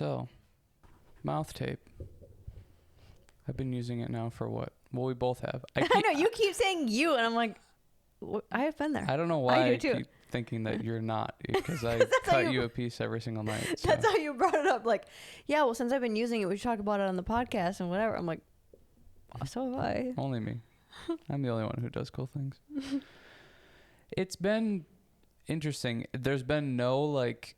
So, mouth tape. I've been using it now for what? Well, we both have. I know you keep saying you, and I'm like, I have been there. I don't know why I too. keep thinking that you're not, because I cut you a piece every single night. So. That's how you brought it up. Like, yeah, well, since I've been using it, we talked about it on the podcast and whatever. I'm like, so have I. Only me. I'm the only one who does cool things. It's been interesting. There's been no like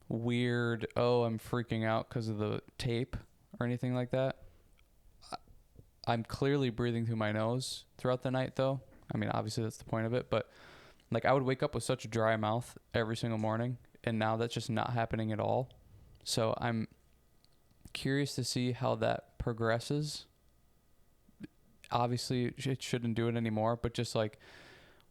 weird, I'm freaking out because of the tape or anything like that. I'm clearly breathing through my nose throughout the night, though. I mean, obviously that's the point of it, but like I would wake up with such a dry mouth every single morning, and now that's just not happening at all. So I'm curious to see how that progresses. Obviously, it shouldn't do it anymore, but just like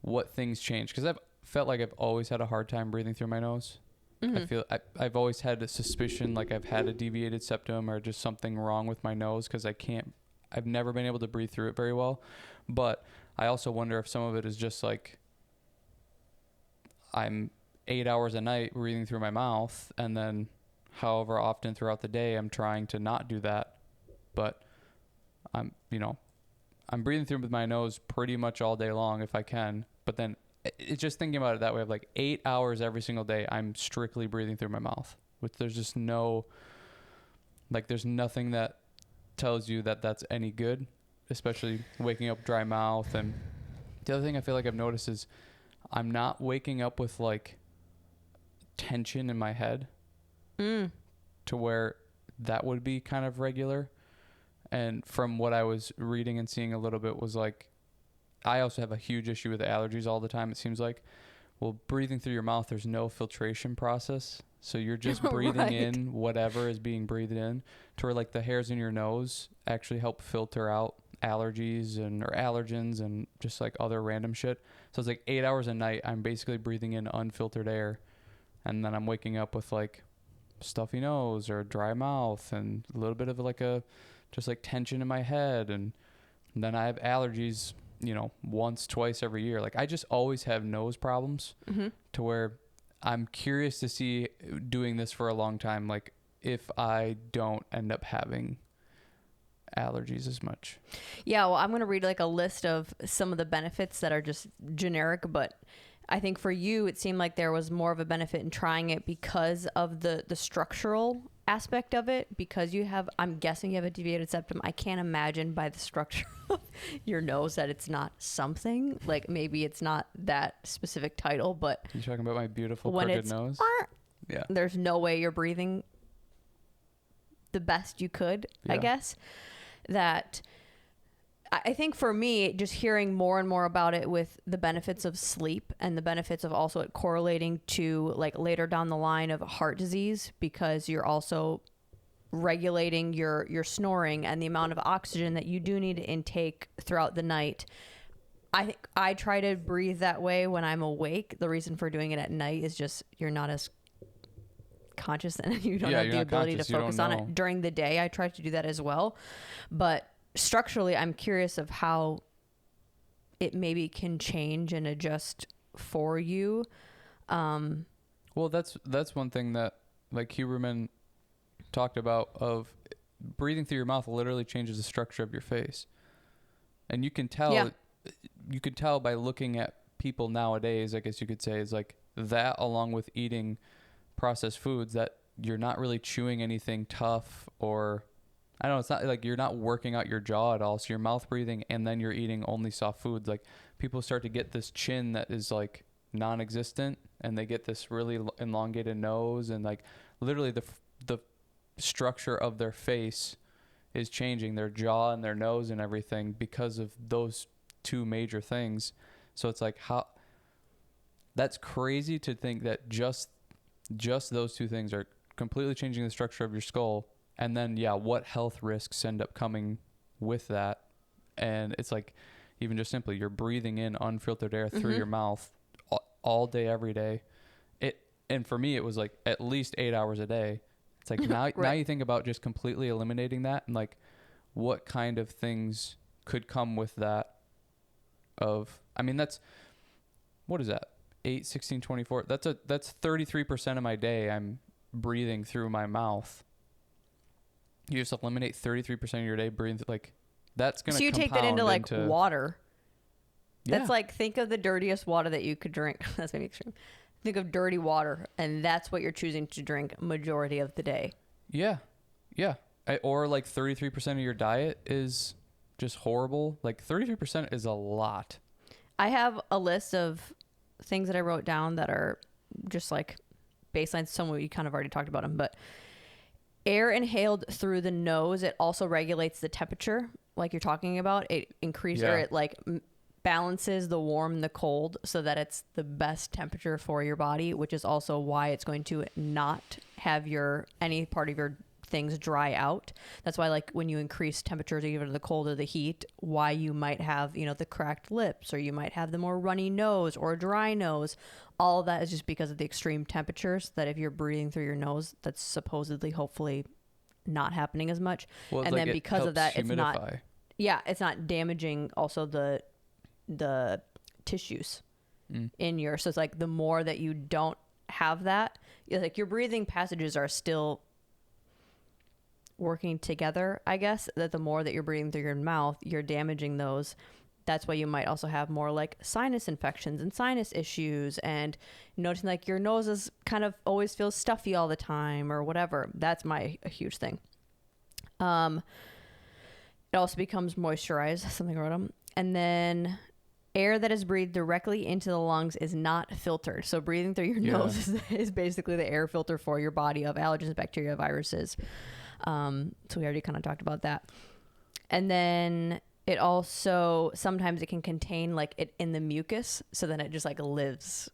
what things change. Because I've felt like I've always had a hard time breathing through my nose. Mm-hmm. I've always had a suspicion like I've had a deviated septum or just something wrong with my nose, because I've never been able to breathe through it very well. But I also wonder if some of it is just like I'm 8 hours a night breathing through my mouth, and then however often throughout the day I'm trying to not do that. But I'm breathing through with my nose pretty much all day long if I can. But then it's just thinking about it that way of like 8 hours every single day I'm strictly breathing through my mouth, which there's just there's nothing that tells you that that's any good, especially waking up dry mouth. And the other thing I feel like I've noticed is I'm not waking up with like tension in my head to where that would be kind of regular. And from what I was reading and seeing a little bit was like, I also have a huge issue with allergies all the time, it seems like. Well, breathing through your mouth, there's no filtration process. So you're just breathing in whatever is being breathed in, to where like the hairs in your nose actually help filter out allergies or allergens and just like other random shit. So it's like 8 hours a night I'm basically breathing in unfiltered air, and then I'm waking up with like stuffy nose or dry mouth and a little bit of like just like tension in my head, and then I have allergies once, twice every year. Like I just always have nose problems, to where I'm curious to see, doing this for a long time, like if I don't end up having allergies as much. Yeah, well, I'm going to read like a list of some of the benefits that are just generic, but I think for you, it seemed like there was more of a benefit in trying it because of the structural aspect of it, because I'm guessing you have a deviated septum. I can't imagine by the structure of your nose that it's not something. Like maybe it's not that specific title, but... You talking about my beautiful crooked nose? Yeah. There's no way you're breathing the best you could, I guess. That... I think for me, just hearing more and more about it with the benefits of sleep and the benefits of also it correlating to like later down the line of heart disease, because you're also regulating your snoring and the amount of oxygen that you do need to intake throughout the night. I think I try to breathe that way when I'm awake. The reason for doing it at night is just you're not as conscious and you don't have the ability to focus on it. During the day, I try to do that as well. But structurally, I'm curious of how it maybe can change and adjust for you. Well, that's one thing that like Huberman talked about, of breathing through your mouth literally changes the structure of your face. And you can tell by looking at people nowadays, I guess you could say, is like that, along with eating processed foods, that you're not really chewing anything tough, or I don't know, it's not like you're not working out your jaw at all. So you're mouth breathing and then you're eating only soft foods. Like people start to get this chin that is like non-existent, and they get this really elongated nose, and like literally the structure of their face is changing, their jaw and their nose and everything, because of those two major things. So it's like, how that's crazy to think that just those two things are completely changing the structure of your skull. And then, what health risks end up coming with that? And it's like, even just simply, you're breathing in unfiltered air through your mouth all day, every day. And for me, it was like at least 8 hours a day. It's like now you think about just completely eliminating that, and like what kind of things could come with that. What is that? 8, 16, 24. That's 33% of my day. I'm breathing through my mouth, you just eliminate 33% of your day breathing like that's going to compound. So you take that into like water. Yeah. That's like, think of the dirtiest water that you could drink. That's maybe extreme. Think of dirty water, and that's what you're choosing to drink majority of the day. Yeah. Yeah. Or like 33% of your diet is just horrible. Like 33% is a lot. I have a list of things that I wrote down that are just like baseline. Some of you kind of already talked about them, but air inhaled through the nose, it also regulates the temperature like you're talking about. It increases or it like balances the warm and the cold so that it's the best temperature for your body, which is also why it's going to not have any part of your things dry out. That's why, like, when you increase temperatures, either the cold or the heat, why you might have, the cracked lips, or you might have the more runny nose or dry nose. All of that is just because of the extreme temperatures that if you're breathing through your nose, that's supposedly, hopefully not happening as much. Well, and like then because of that, humidify. it's not damaging also the tissues in so it's like the more that you don't have that, like your breathing passages are still working together, I guess, that the more that you're breathing through your mouth, you're damaging those. That's why you might also have more like sinus infections and sinus issues, and noticing like your nose is kind of always feels stuffy all the time or whatever. That's a huge thing. It also becomes moisturized, something I wrote them. And then air that is breathed directly into the lungs is not filtered. So breathing through your nose is basically the air filter for your body of allergens, bacteria, viruses. So we already kind of talked about that. And then it also, sometimes it can contain like it in the mucus. So then it just like lives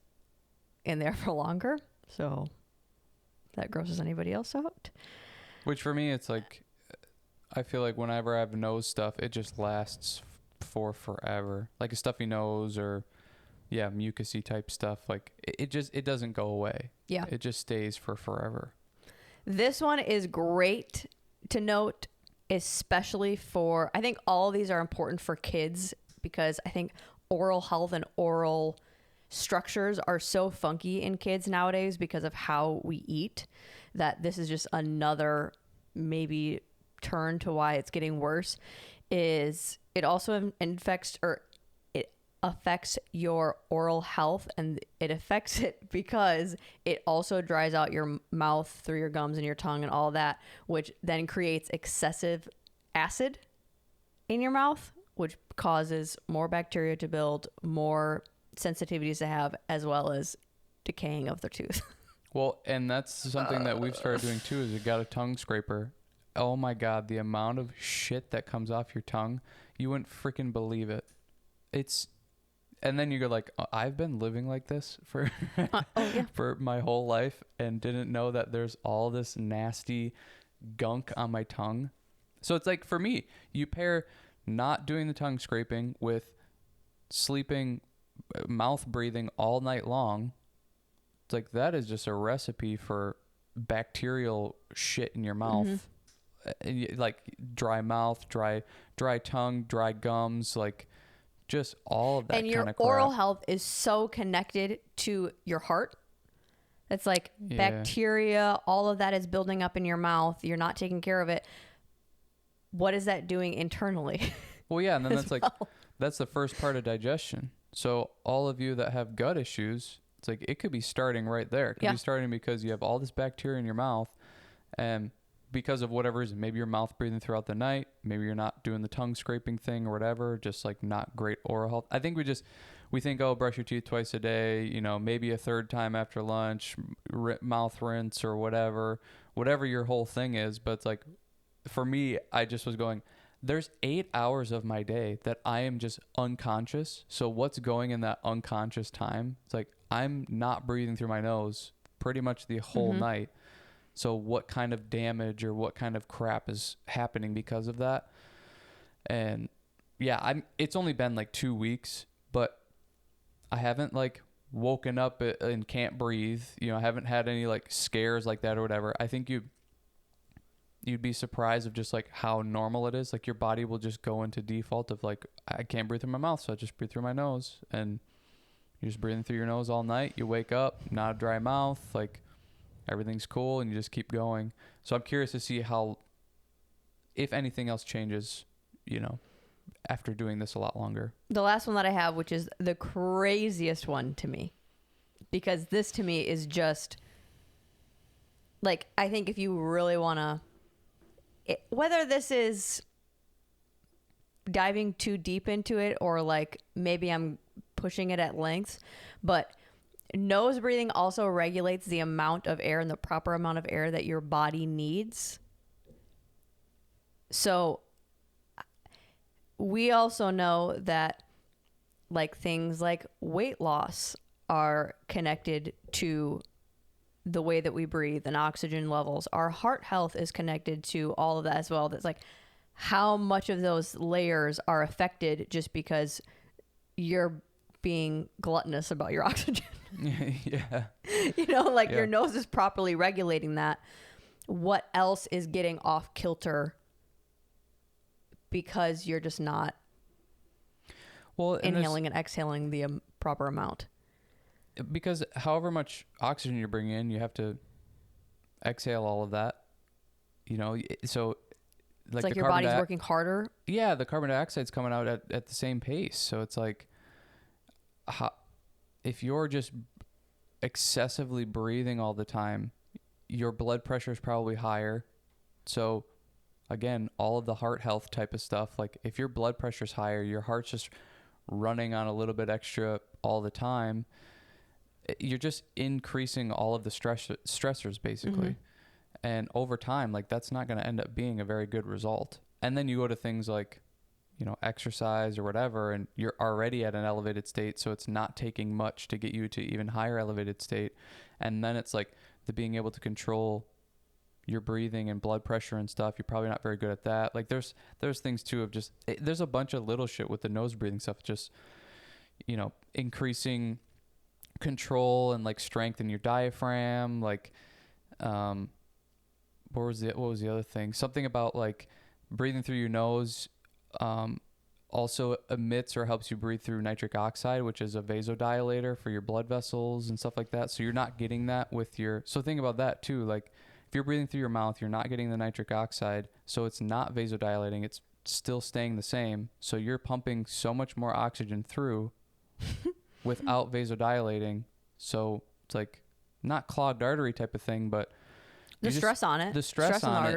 in there for longer. So that grosses anybody else out. Which for me, it's like, I feel like whenever I have nose stuff, it just lasts for forever. Like a stuffy nose or mucusy type stuff. Like it doesn't go away. Yeah. It just stays for forever. This one is great to note, especially for, I think all of these are important for kids because I think oral health and oral structures are so funky in kids nowadays because of how we eat, that this is just another maybe turn to why it's getting worse. Is it also affects your oral health, and it affects it because it also dries out your mouth through your gums and your tongue and all that, which then creates excessive acid in your mouth, which causes more bacteria to build, more sensitivities to have, as well as decaying of the tooth. Well, and that's something that we've started doing too, is we got a tongue scraper. Oh my God, the amount of shit that comes off your tongue, you wouldn't freaking believe it. And then you go like, I've been living like this for for my whole life and didn't know that there's all this nasty gunk on my tongue. So it's like, for me, you pair not doing the tongue scraping with sleeping, mouth breathing all night long. It's like, that is just a recipe for bacterial shit in your mouth. Like dry mouth, dry tongue, dry gums, like just all of that kind of crap. And your oral health is so connected to your heart. It's like bacteria, all of that is building up in your mouth. You're not taking care of it. What is that doing internally? Well, yeah, and then that's the first part of digestion. So all of you that have gut issues, it's like it could be starting right there. It could be starting because you have all this bacteria in your mouth, and because of whatever reason, maybe your mouth breathing throughout the night, maybe you're not doing the tongue scraping thing or whatever, just like not great oral health. I think we think, oh, brush your teeth twice a day, maybe a third time after lunch, mouth rinse or whatever your whole thing is. But it's like, for me, I just was going, there's 8 hours of my day that I am just unconscious. So what's going in that unconscious time? It's like, I'm not breathing through my nose pretty much the whole night. So what kind of damage or what kind of crap is happening because of that? And it's only been like 2 weeks, but I haven't like woken up and can't breathe. I haven't had any like scares like that or whatever. I think you'd be surprised of just like how normal it is. Like your body will just go into default of like, I can't breathe through my mouth, so I just breathe through my nose. And you're just breathing through your nose all night. You wake up, not a dry mouth, like everything's cool and you just keep going. So I'm curious to see how, if anything else changes, you know, after doing this a lot longer. The last one that I have, which is the craziest one to me, because this to me is just like, I think if you really want to, whether this is diving too deep into it or like maybe I'm pushing it at length, but nose breathing also regulates the amount of air and the proper amount of air that your body needs. So we also know that like things like weight loss are connected to the way that we breathe and oxygen levels. Our heart health is connected to all of that as well. That's like how much of those layers are affected just because you're being gluttonous about your oxygen. Yeah. You know, like your nose is properly regulating that. What else is getting off kilter because you're just not inhaling and exhaling the proper amount? Because however much oxygen you're bringing in, you have to exhale all of that. You know, so it's like your body's working harder. Yeah, the carbon dioxide's coming out at the same pace. So it's like, if you're just excessively breathing all the time, your blood pressure is probably higher. So again, all of the heart health type of stuff, like if your blood pressure's higher, your heart's just running on a little bit extra all the time, you're just increasing all of the stressors basically. Mm-hmm. And over time, like that's not going to end up being a very good result. And then you go to things like, you know, exercise or whatever, and you're already at an elevated state, so it's not taking much to get you to even higher elevated state. And then it's like the being able to control your breathing and blood pressure and stuff, you're probably not very good at that. Like there's things too of just, there's a bunch of little shit with the nose breathing stuff, just, you know, increasing control and like strength in your diaphragm. Like, what was the other thing? Something about like breathing through your nose, also emits or helps you breathe through nitric oxide, which is a vasodilator for your blood vessels and stuff like that. So you're not getting that with your, so think about that too. Like if you're breathing through your mouth, you're not getting the nitric oxide. So it's not vasodilating. It's still staying the same. So you're pumping so much more oxygen through without vasodilating. So it's like not clogged artery type of thing, but the stress on it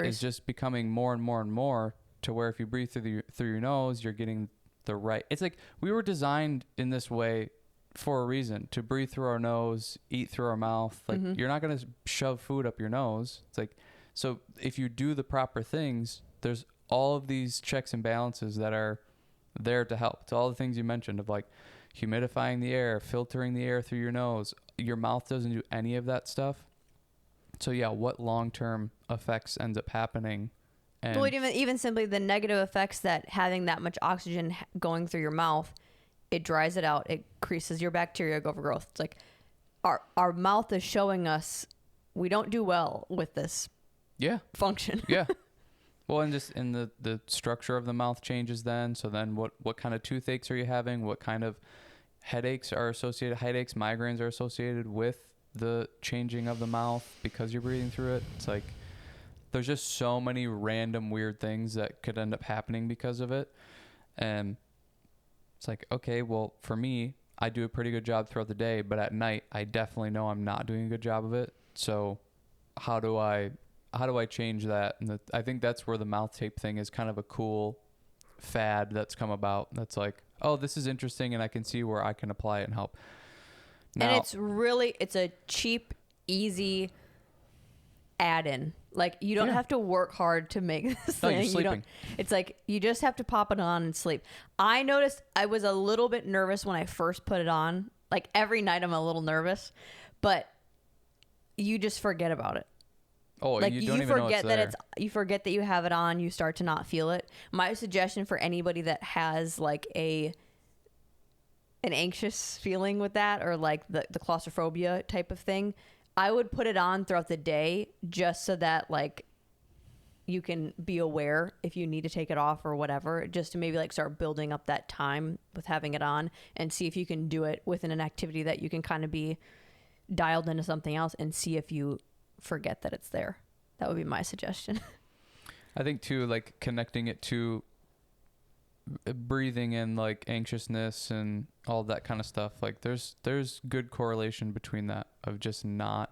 is just becoming more and more and more, to where if you breathe through your nose, you're getting the right. It's like we were designed in this way for a reason, to breathe through our nose, eat through our mouth. Like you're not going to shove food up your nose. It's like, so if you do the proper things, there's all of these checks and balances that are there to help. It's all the things you mentioned of like humidifying the air, filtering the air through your nose. Your mouth doesn't do any of that stuff. So yeah, what long-term effects ends up happening? And well, even simply the negative effects that having that much oxygen going through your mouth, it dries it out. It increases your bacteria overgrowth. It's like our mouth is showing us we don't do well with this function. Yeah. Well, and just in the structure of the mouth changes then. So then what kind of toothaches are you having? What kind of headaches are associated? Headaches, migraines are associated with the changing of the mouth because you're breathing through it. It's like there's just so many random weird things that could end up happening because of it. And it's like, okay, well, for me, I do a pretty good job throughout the day, but at night, I definitely know I'm not doing a good job of it. So how do I change that? And I think that's where the mouth tape thing is kind of a cool fad that's come about. That's like, oh, this is interesting, and I can see where I can apply it and help. Now, and it's a cheap, easy add-in. Like you don't have to work hard to make this thing. It's like you just have to pop it on and sleep. I noticed I was a little bit nervous when I first put it on. Like every night I'm a little nervous, but you just forget about it. Oh, like you don't even know it's there. You forget that you have it on. You start to not feel it. My suggestion for anybody that has like an anxious feeling with that, or like the claustrophobia type of thing, I would put it on throughout the day just so that like you can be aware if you need to take it off or whatever, just to maybe like start building up that time with having it on, and see if you can do it within an activity that you can kind of be dialed into something else, and see if you forget that it's there. That would be my suggestion. I think too, like connecting it to breathing and like anxiousness and all that kind of stuff. Like there's good correlation between that of just not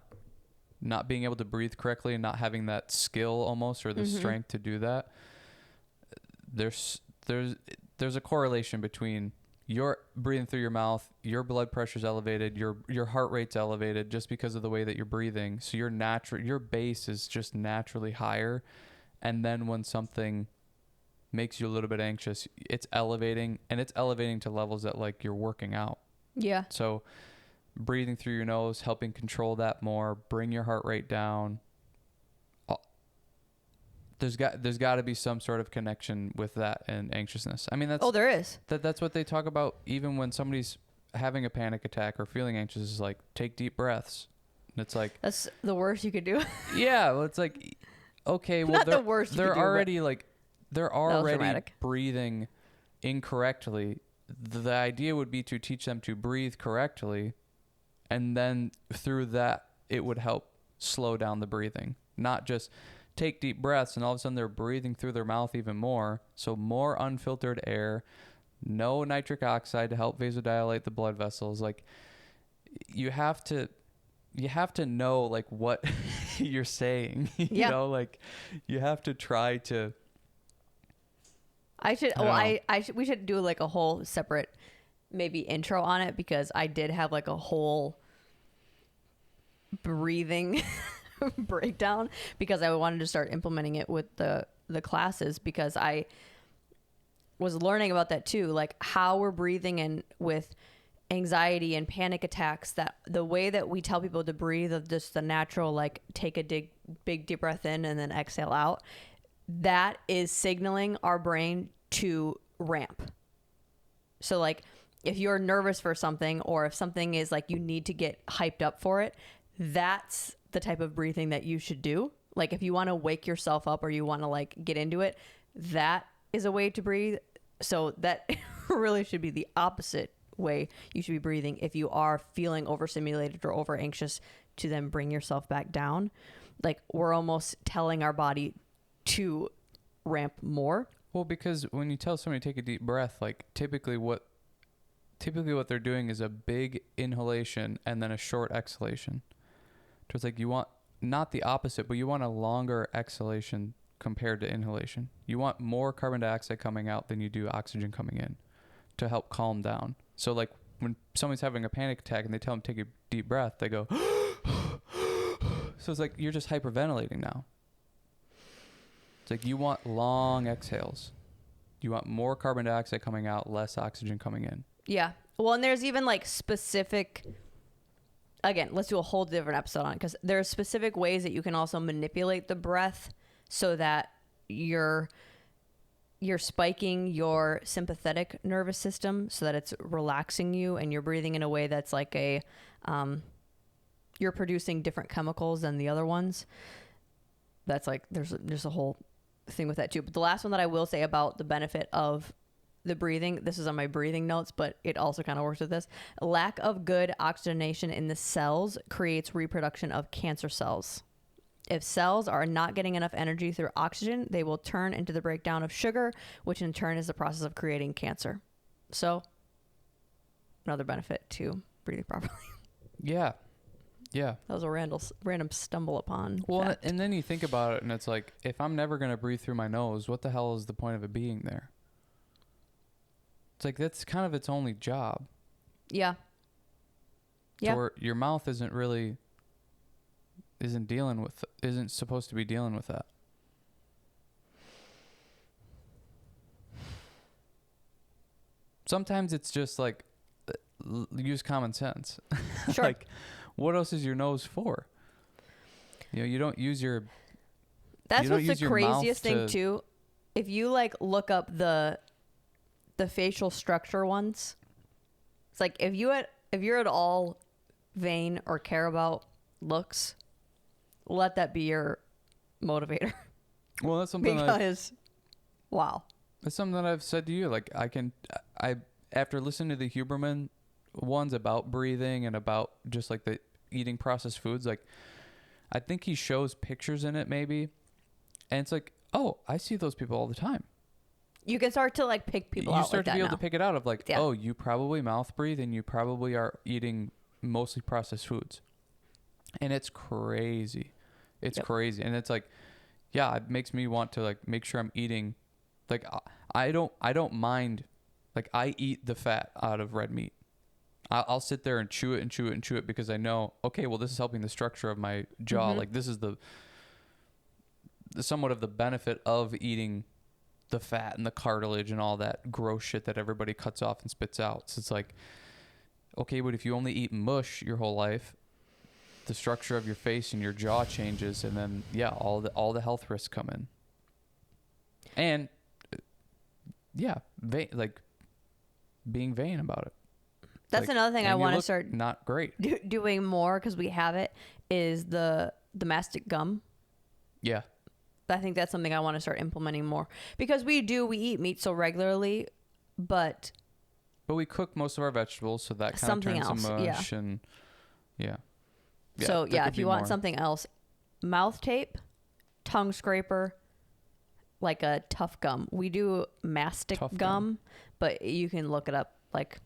being able to breathe correctly and not having that skill almost or the strength to do that. There's a correlation between you're breathing through your mouth, your blood pressure's elevated, your heart rate's elevated just because of the way that you're breathing. So your base is just naturally higher. And then when something makes you a little bit anxious, it's elevating to levels that like you're working out. Yeah. So breathing through your nose, helping control that more, bring your heart rate down. There's got to be some sort of connection with that and anxiousness. I mean, there is. That's what they talk about even when somebody's having a panic attack or feeling anxious is like, take deep breaths. And it's like, that's the worst you could do. Yeah. Well, it's like, okay, well, not the worst they're already dramatic. breathing incorrectly. The idea would be to teach them to breathe correctly. And then through that, it would help slow down the breathing, not just take deep breaths and all of a sudden they're breathing through their mouth even more. So more unfiltered air, no nitric oxide to help vasodilate the blood vessels. Like you have to know like what you're saying, you know, like you have to try to. We should do like a whole separate maybe intro on it because I did have like a whole breathing breakdown because I wanted to start implementing it with the classes because I was learning about that too, like how we're breathing in with anxiety and panic attacks, that the way that we tell people to breathe of just the natural, like take a big deep breath in and then exhale out, that is signaling our brain to ramp. So like if you're nervous for something or if something is like you need to get hyped up for it, that's the type of breathing that you should do. Like if you want to wake yourself up or you want to like get into it, that is a way to breathe. So that really should be the opposite way you should be breathing if you are feeling overstimulated or over anxious, to then bring yourself back down. Like we're almost telling our body to ramp more. Well, because when you tell somebody to take a deep breath, like typically what they're doing is a big inhalation and then a short exhalation. So it's like you want not the opposite, but you want a longer exhalation compared to inhalation. You want more carbon dioxide coming out than you do oxygen coming in to help calm down. So like when somebody's having a panic attack and they tell them to take a deep breath, they go, so it's like you're just hyperventilating now. It's like you want long exhales. You want more carbon dioxide coming out, less oxygen coming in. Yeah. Well, and there's even like specific, again, let's do a whole different episode on it because there are specific ways that you can also manipulate the breath so that you're spiking your sympathetic nervous system so that it's relaxing you and you're breathing in a way that's like you're producing different chemicals than the other ones. That's like, there's a whole thing with that too. But the last one that I will say about the benefit of the breathing, this is on my breathing notes, but it also kind of works with this. Lack of good oxygenation in the cells creates reproduction of cancer cells. If cells are not getting enough energy through oxygen, they will turn into the breakdown of sugar, which in turn is the process of creating cancer. So another benefit to breathing properly. Yeah. Yeah. That was a random stumble upon. Well, fact. and then you think about it and it's like, if I'm never going to breathe through my nose, what the hell is the point of it being there? It's like, that's kind of its only job. Yeah. Yeah. So your mouth isn't supposed to be dealing with that. Sometimes it's just like, use common sense. Sure. Like, what else is your nose for? You know, you don't use your. That's what's the craziest thing too. If you like look up the facial structure ones, it's like if you're at all vain or care about looks, let that be your motivator. Well, that's something because wow. That's something that I've said to you. Like I after listening to the Huberman ones about breathing and about just like the eating processed foods, like I think he shows pictures in it maybe. And it's like, oh, I see those people all the time. You can start to like pick people out. You start like to that be able now. to pick it out of like, Yeah. oh, you probably mouth breathe and you probably are eating mostly processed foods. And it's crazy. It's crazy. And it's like, yeah, it makes me want to like make sure I'm eating. Like I don't mind. Like I eat the fat out of red meat. I'll sit there and chew it and chew it and chew it because I know, okay, well, this is helping the structure of my jaw. Mm-hmm. Like this is the somewhat of the benefit of eating the fat and the cartilage and all that gross shit that everybody cuts off and spits out. So it's like, okay, but if you only eat mush your whole life, the structure of your face and your jaw changes, and then yeah, all the health risks come in. And yeah, like being vain about it. That's like, another thing I want to start not great doing more because we have it is the mastic gum. Yeah. I think that's something I want to start implementing more because we eat meat so regularly, but we cook most of our vegetables, so that kind of something turns else, to mush and yeah. So yeah, if you want something else, mouth tape, tongue scraper, like a tough gum. We do mastic gum, but you can look it up. Like,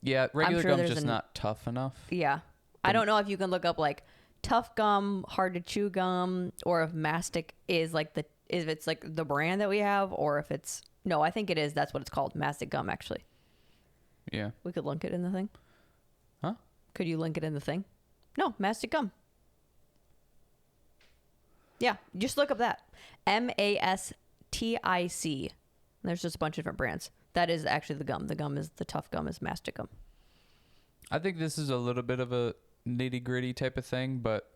yeah, regular sure gum's just not tough enough. Yeah, I don't know if you can look up like tough gum, hard to chew gum, or if mastic is like if it's like the brand that we have, or if it's no, I think it is. That's what it's called, mastic gum. Actually, yeah, we could link it in the thing. Huh? Could you link it in the thing? No, mastic gum. Yeah, just look up that MASTIC. There's just a bunch of different brands. That is actually the gum. The tough gum is mastic gum. I think this is a little bit of a nitty gritty type of thing, but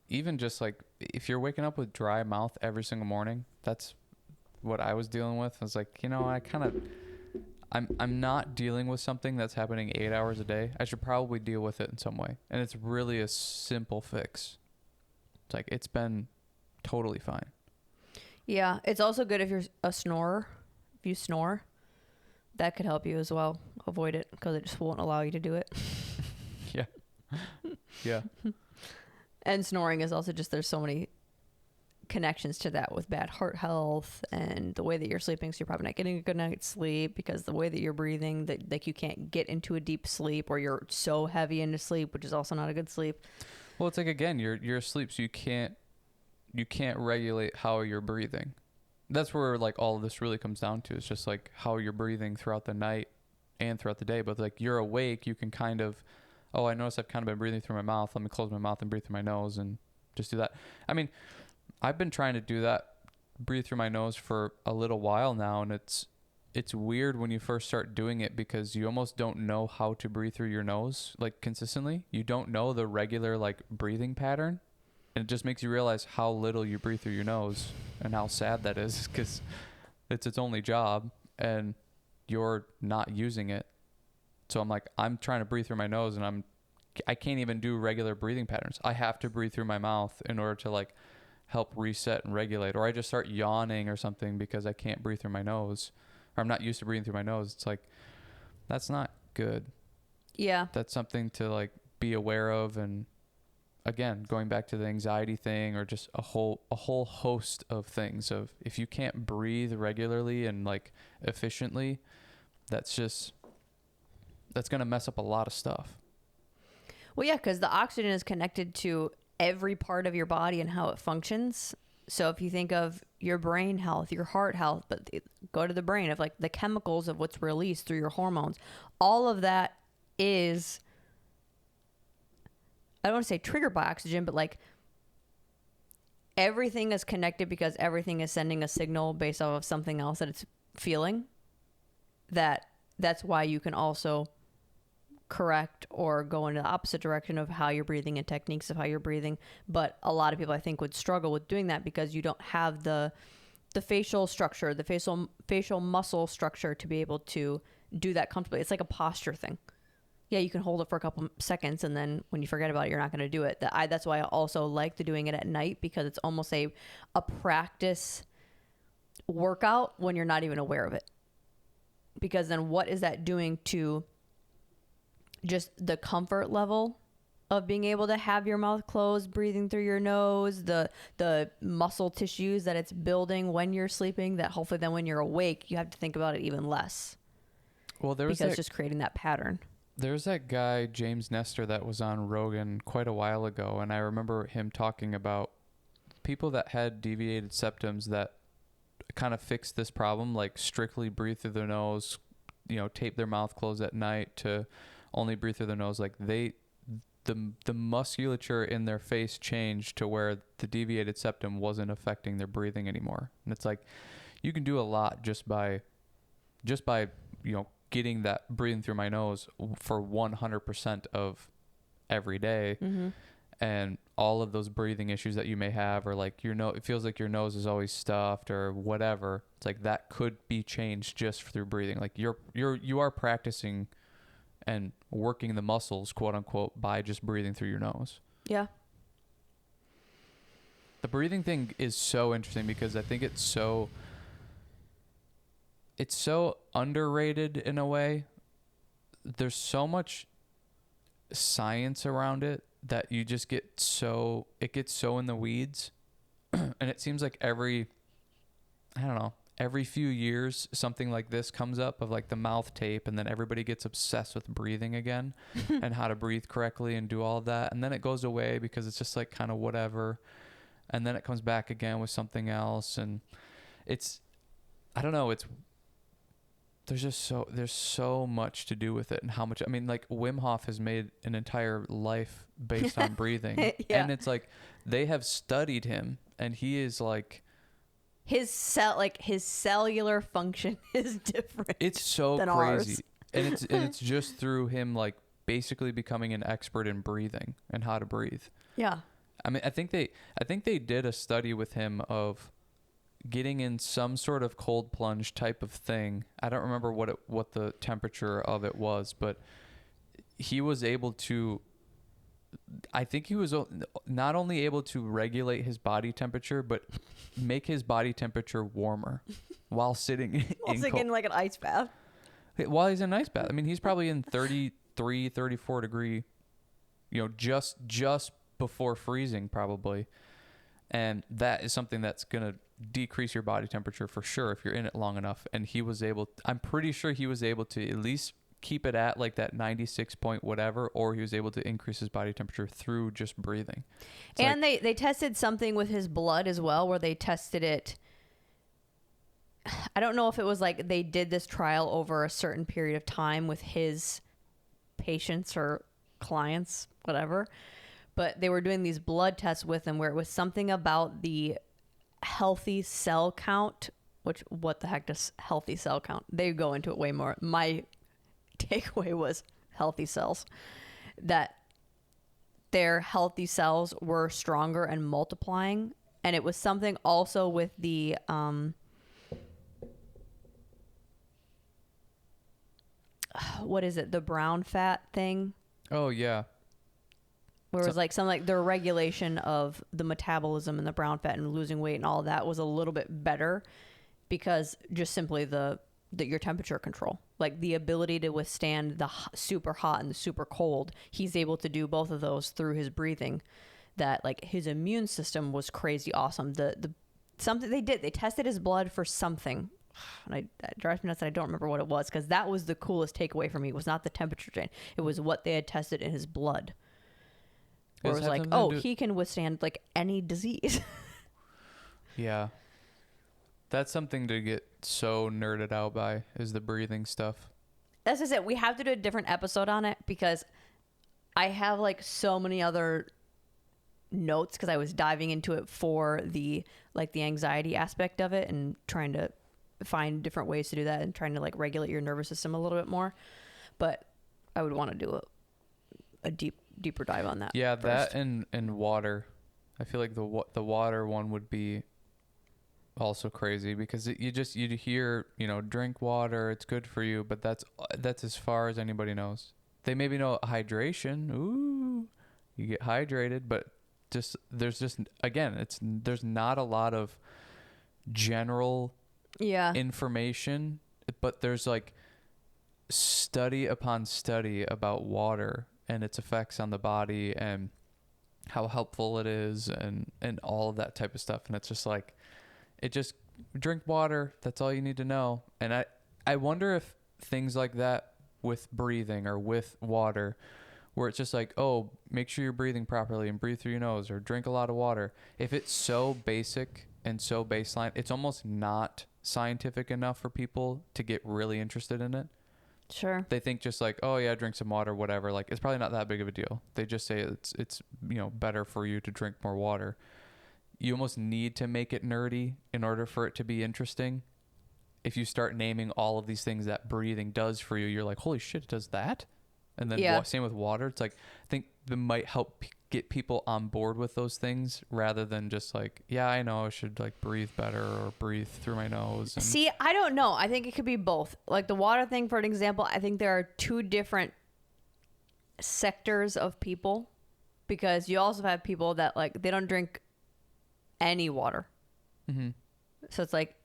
even just like if you're waking up with dry mouth every single morning, that's what I was dealing with. I was like, I'm not dealing with something that's happening 8 hours a day. I should probably deal with it in some way. And it's really a simple fix. It's like, it's been totally fine. Yeah. It's also good if you're a snorer. If you snore, that could help you as well. Avoid it because it just won't allow you to do it. Yeah. Yeah. And snoring is also just, there's so many connections to that with bad heart health and the way that you're sleeping. So you're probably not getting a good night's sleep because the way that you're breathing, that like you can't get into a deep sleep, or you're so heavy into sleep, which is also not a good sleep. Well, it's like, again, you're asleep, so you can't regulate how you're breathing. That's where like all of this really comes down to. It's just like how you're breathing throughout the night and throughout the day. But like you're awake, you can kind of, oh, I notice I've kind of been breathing through my mouth. Let me close my mouth and breathe through my nose and just do that. I mean, I've been trying to do that, breathe through my nose for a little while now, and it's weird when you first start doing it because you almost don't know how to breathe through your nose like consistently. You don't know the regular like breathing pattern, and it just makes you realize how little you breathe through your nose and how sad that is because it's its only job and you're not using it. So I'm like, I'm trying to breathe through my nose and I can't even do regular breathing patterns. I have to breathe through my mouth in order to like help reset and regulate, or I just start yawning or something because I can't breathe through my nose, or I'm not used to breathing through my nose. It's like, that's not good. Yeah. That's something to like be aware of. And again, going back to the anxiety thing, or just a whole host of things of if you can't breathe regularly and like efficiently, that's going to mess up a lot of stuff. Well, yeah, because the oxygen is connected to every part of your body and how it functions. So if you think of your brain health, your heart health, but go to the brain of like the chemicals of what's released through your hormones, all of that is, I don't want to say triggered by oxygen, but like everything is connected because everything is sending a signal based off of something else that it's feeling. That's why you can also correct or go in the opposite direction of how you're breathing and techniques of how you're breathing. But a lot of people I think would struggle with doing that because you don't have the facial structure, the facial muscle structure to be able to do that comfortably. It's like a posture thing. Yeah, you can hold it for a couple seconds and then when you forget about it, you're not going to do it. That's why I also like doing it at night, because it's almost a practice workout when you're not even aware of it. Because then what is that doing to just the comfort level of being able to have your mouth closed, breathing through your nose, the muscle tissues that it's building when you're sleeping, that hopefully then when you're awake, you have to think about it even less. Well, there was because just creating that pattern. There's that guy, James Nestor, that was on Rogan quite a while ago, and I remember him talking about people that had deviated septums that kind of fixed this problem, like strictly breathe through their nose, tape their mouth closed at night to only breathe through their nose. Like the musculature in their face changed to where the deviated septum wasn't affecting their breathing anymore. And it's like, you can do a lot just by getting that breathing through my nose for 100% of every day. Mm-hmm. And all of those breathing issues that you may have, or like it feels like your nose is always stuffed or whatever. It's like that could be changed just through breathing. Like you are practicing and working the muscles, quote unquote, by just breathing through your nose. Yeah. The breathing thing is so interesting because I think it's so underrated in a way. There's so much science around it that you just it gets so in the weeds. And it seems like every few years something like this comes up of like the mouth tape, and then everybody gets obsessed with breathing again and how to breathe correctly and do all of that, and then it goes away because it's just like kind of whatever, and then it comes back again with something else. And it's, I don't know, there's so much to do with it, and how much, I mean, like Wim Hof has made an entire life based on breathing. Yeah. And it's like they have studied him, and he is like his cellular function is different. It's so than crazy. Ours. And it's just through him like basically becoming an expert in breathing and how to breathe. Yeah. I mean, I think they did a study with him of getting in some sort of cold plunge type of thing. I don't remember what the temperature of it was, but he was able to, I think he was not only able to regulate his body temperature, but make his body temperature warmer while sitting in like an ice bath. While he's in an ice bath. I mean, he's probably in 33, 34 degree, just before freezing probably. And that is something that's going to decrease your body temperature for sure if you're in it long enough. And I'm pretty sure he was able to at least keep it at like that 96 point whatever, or he was able to increase his body temperature through just breathing. And they tested something with his blood as well, where they tested it. I don't know if it was like they did this trial over a certain period of time with his patients or clients, whatever. But they were doing these blood tests with him where it was something about the healthy cell count, which what the heck does healthy cell count? They go into it way more. My takeaway was healthy cells, that their healthy cells were stronger and multiplying. And it was something also with the, what is it? The brown fat thing. Oh yeah. Where it was like some like their regulation of the metabolism and the brown fat and losing weight and all of that was a little bit better because just simply your temperature control, like the ability to withstand the super hot and the super cold. He's able to do both of those through his breathing. That like his immune system was crazy awesome. The something they tested his blood for something. And that drives me nuts that I don't remember what it was, because that was the coolest takeaway for me. It was not the temperature change. It was what they had tested in his blood. Where it was like, he can withstand like any disease. Yeah. That's something to get so nerded out by, is the breathing stuff. That's just it. We have to do a different episode on it because I have like so many other notes, because I was diving into it for the anxiety aspect of it and trying to find different ways to do that and trying to like regulate your nervous system a little bit more. But I would want to do a deeper dive on that. Yeah, first. that and water. I feel like the water one would be also crazy, because you'd hear, drink water, it's good for you, but that's as far as anybody knows. They maybe know hydration. Ooh, you get hydrated, but there's not a lot of general information, but there's like study upon study about water and its effects on the body and how helpful it is and all of that type of stuff. And it's just like, it just drink water. That's all you need to know. And I wonder if things like that with breathing or with water, where it's just like, oh, make sure you're breathing properly and breathe through your nose or drink a lot of water. If it's so basic and so baseline, it's almost not scientific enough for people to get really interested in it. Sure. They think just like, oh yeah, drink some water, whatever. Like, it's probably not that big of a deal. They just say it's better for you to drink more water. You almost need to make it nerdy in order for it to be interesting. If you start naming all of these things that breathing does for you, you're like, holy shit, it does that? And then same with water. It's like, I think that might help get people on board with those things rather than just like, yeah, I know I should like breathe better or breathe through my nose. See, I don't know. I think it could be both. Like the water thing, for an example, I think there are two different sectors of people, because you also have people that like, they don't drink any water. Mm-hmm. So it's like,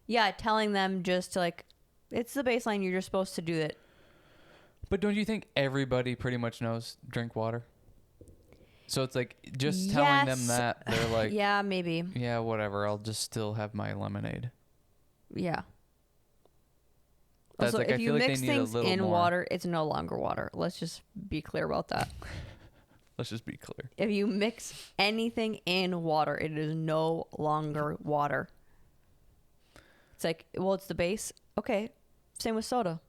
yeah, telling them just to like, it's the baseline, you're just supposed to do it. But don't you think everybody pretty much knows drink water? So it's like, just telling them that, they're like, yeah, maybe. Yeah, whatever. I'll just still have my lemonade. Yeah. That's Also, like, if I you feel like mix they need things a little in more. water, it's no longer water. Let's just be clear about that. Let's just be clear. If you mix anything in water, it is no longer water. It's like, well, it's the base. Okay. Same with soda.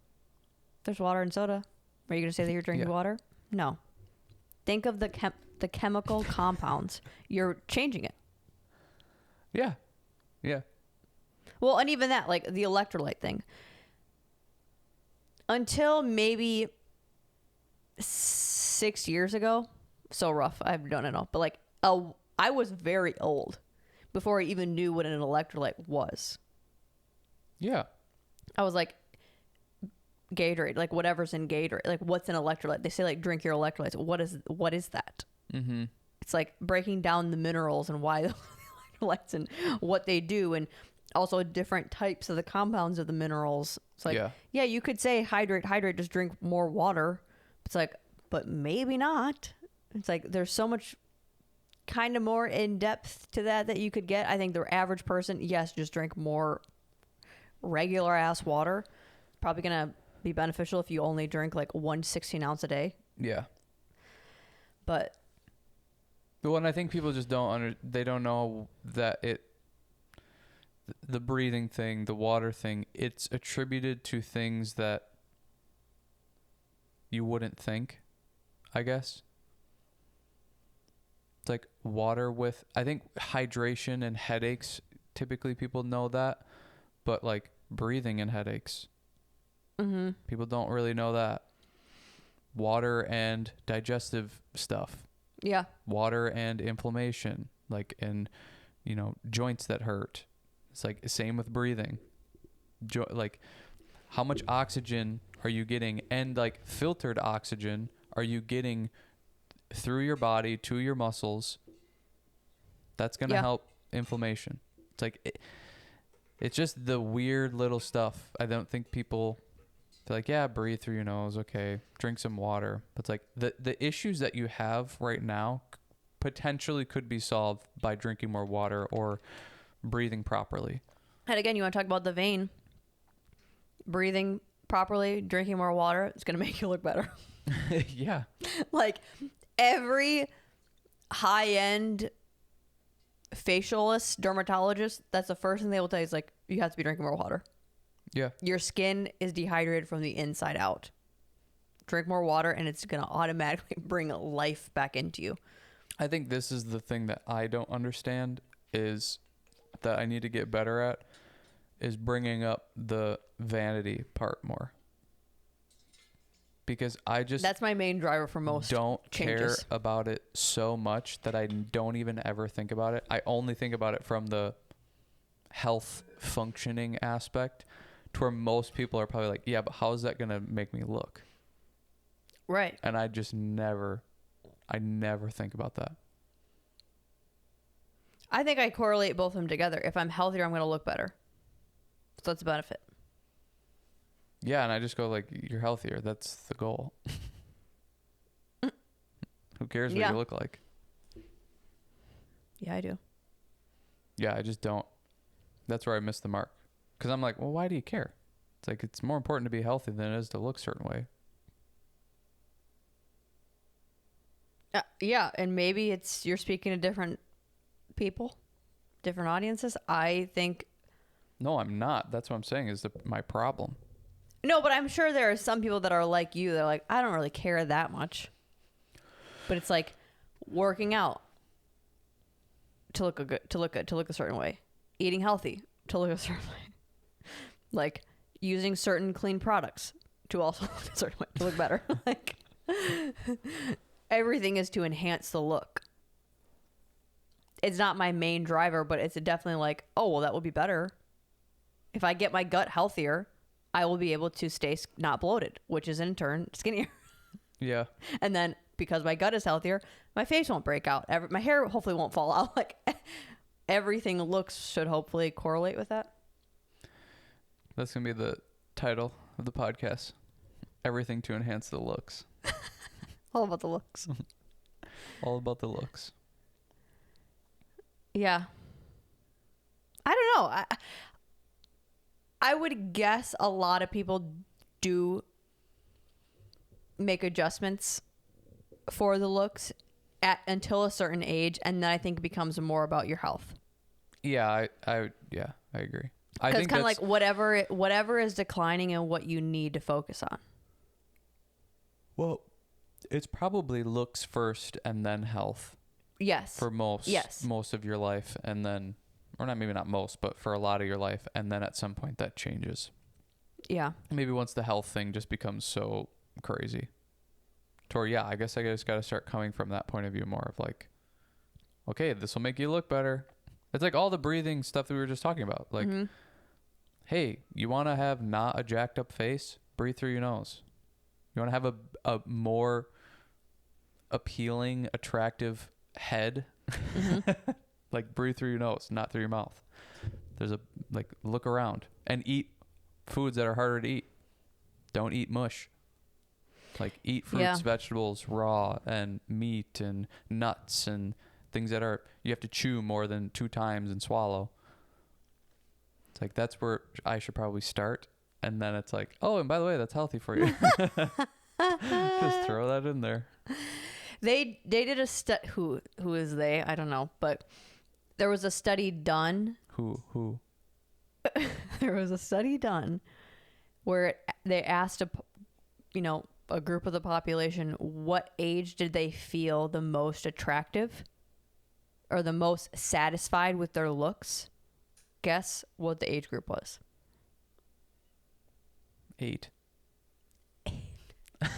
There's water in soda. Are you going to say that you're drinking water? No. Think of the chemical compounds. You're changing it. Yeah. Yeah. Well, and even that, like the electrolyte thing. Until maybe 6 years ago, so rough, I don't know, but like I was very old before I even knew what an electrolyte was. Yeah. I was like, Gatorade, like whatever's in Gatorade, like what's an electrolyte? They say like drink your electrolytes. What is that? Mm-hmm. It's like breaking down the minerals and why the electrolytes and what they do, and also different types of the compounds of the minerals. It's like, yeah, you could say hydrate, just drink more water. It's like, but maybe not. It's like, there's so much kind of more in depth to that you could get. I think the average person, yes, just drink more regular ass water. Probably going to be beneficial if you only drink like 1 16-ounce a day. Yeah. But the one, I think people just they don't know that the breathing thing, the water thing, it's attributed to things that you wouldn't think, I guess. It's like water with, I think hydration and headaches, typically people know that, but like breathing and headaches, people don't really know that. Water and digestive stuff. Yeah. Water and inflammation, like, and, joints that hurt. It's like same with breathing. Like, how much oxygen are you getting? And like filtered oxygen are you getting through your body to your muscles? That's going to help inflammation. It's like, it's just the weird little stuff. I don't think people, they're like, yeah, breathe through your nose. Okay. Drink some water. But it's like the issues that you have right now potentially could be solved by drinking more water or breathing properly. And again, you want to talk about the vein. Breathing properly, drinking more water, it's going to make you look better. Yeah. Like every high-end facialist, dermatologist, that's the first thing they will tell you is like, you have to be drinking more water. Yeah. Your skin is dehydrated from the inside out. Drink more water and it's going to automatically bring life back into you. I think this is the thing that I don't understand, is that I need to get better at, is bringing up the vanity part more. Because that's my main driver for most don't changes. care about it so much that I don't even ever think about it. I only think about it from the health functioning aspect, to where most people are probably like, yeah, but how is that going to make me look? Right. And I just never think about that. I think I correlate both of them together. If I'm healthier, I'm going to look better. So that's a benefit. Yeah, and I just go like, you're healthier. That's the goal. cares what you look like? Yeah, I do. Yeah, I just don't. That's where I miss the mark. Because I'm like, well, why do you care? It's like, it's more important to be healthy than it is to look a certain way. Yeah, and maybe you're speaking to different people, different audiences. I think. No, I'm not. That's what I'm saying is my problem. No, but I'm sure there are some people that are like you. They're like, I don't really care that much. But it's like working out to look a certain way, eating healthy to look a certain way, like using certain clean products to also look a certain way to look better. Like everything is to enhance the look. It's not my main driver, but it's definitely like, oh, well, that would be better. If I get my gut healthier, I will be able to stay not bloated, which is in turn skinnier. Yeah. And then because my gut is healthier, my face won't break out. My hair hopefully won't fall out. Like everything looks should hopefully correlate with that. That's going to be the title of the podcast. Everything to enhance the looks. All about the looks. All about the looks. Yeah. I don't know. I would guess a lot of people do make adjustments for the looks until a certain age, and then I think it becomes more about your health. Yeah, I agree. I Because think kind of like whatever is declining and what you need to focus on. Well, it's probably looks first and then health. Yes. For most of your life, and then, or not, maybe not most, but for a lot of your life, and then at some point that changes. Yeah. Maybe once the health thing just becomes so crazy. Yeah, I guess I just got to start coming from that point of view more of like, okay, this will make you look better. It's like all the breathing stuff that we were just talking about. Like, hey, you want to have not a jacked up face? Breathe through your nose. You want to have a more appealing, attractive head? Like, breathe through your nose, not through your mouth. Look around and eat foods that are harder to eat. Don't eat mush. Like, eat fruits, vegetables, raw, and meat and nuts and things that you have to chew more than 2 times and swallow. It's like, that's where I should probably start. And then it's like, oh, and by the way, that's healthy for you. Just throw that in there. They did a study. Who is they? I don't know. But there was a study done. Who? There was a study done where they asked a group of the population, what age did they feel the most attractive or the most satisfied with their looks? Guess what the age group was. 8. An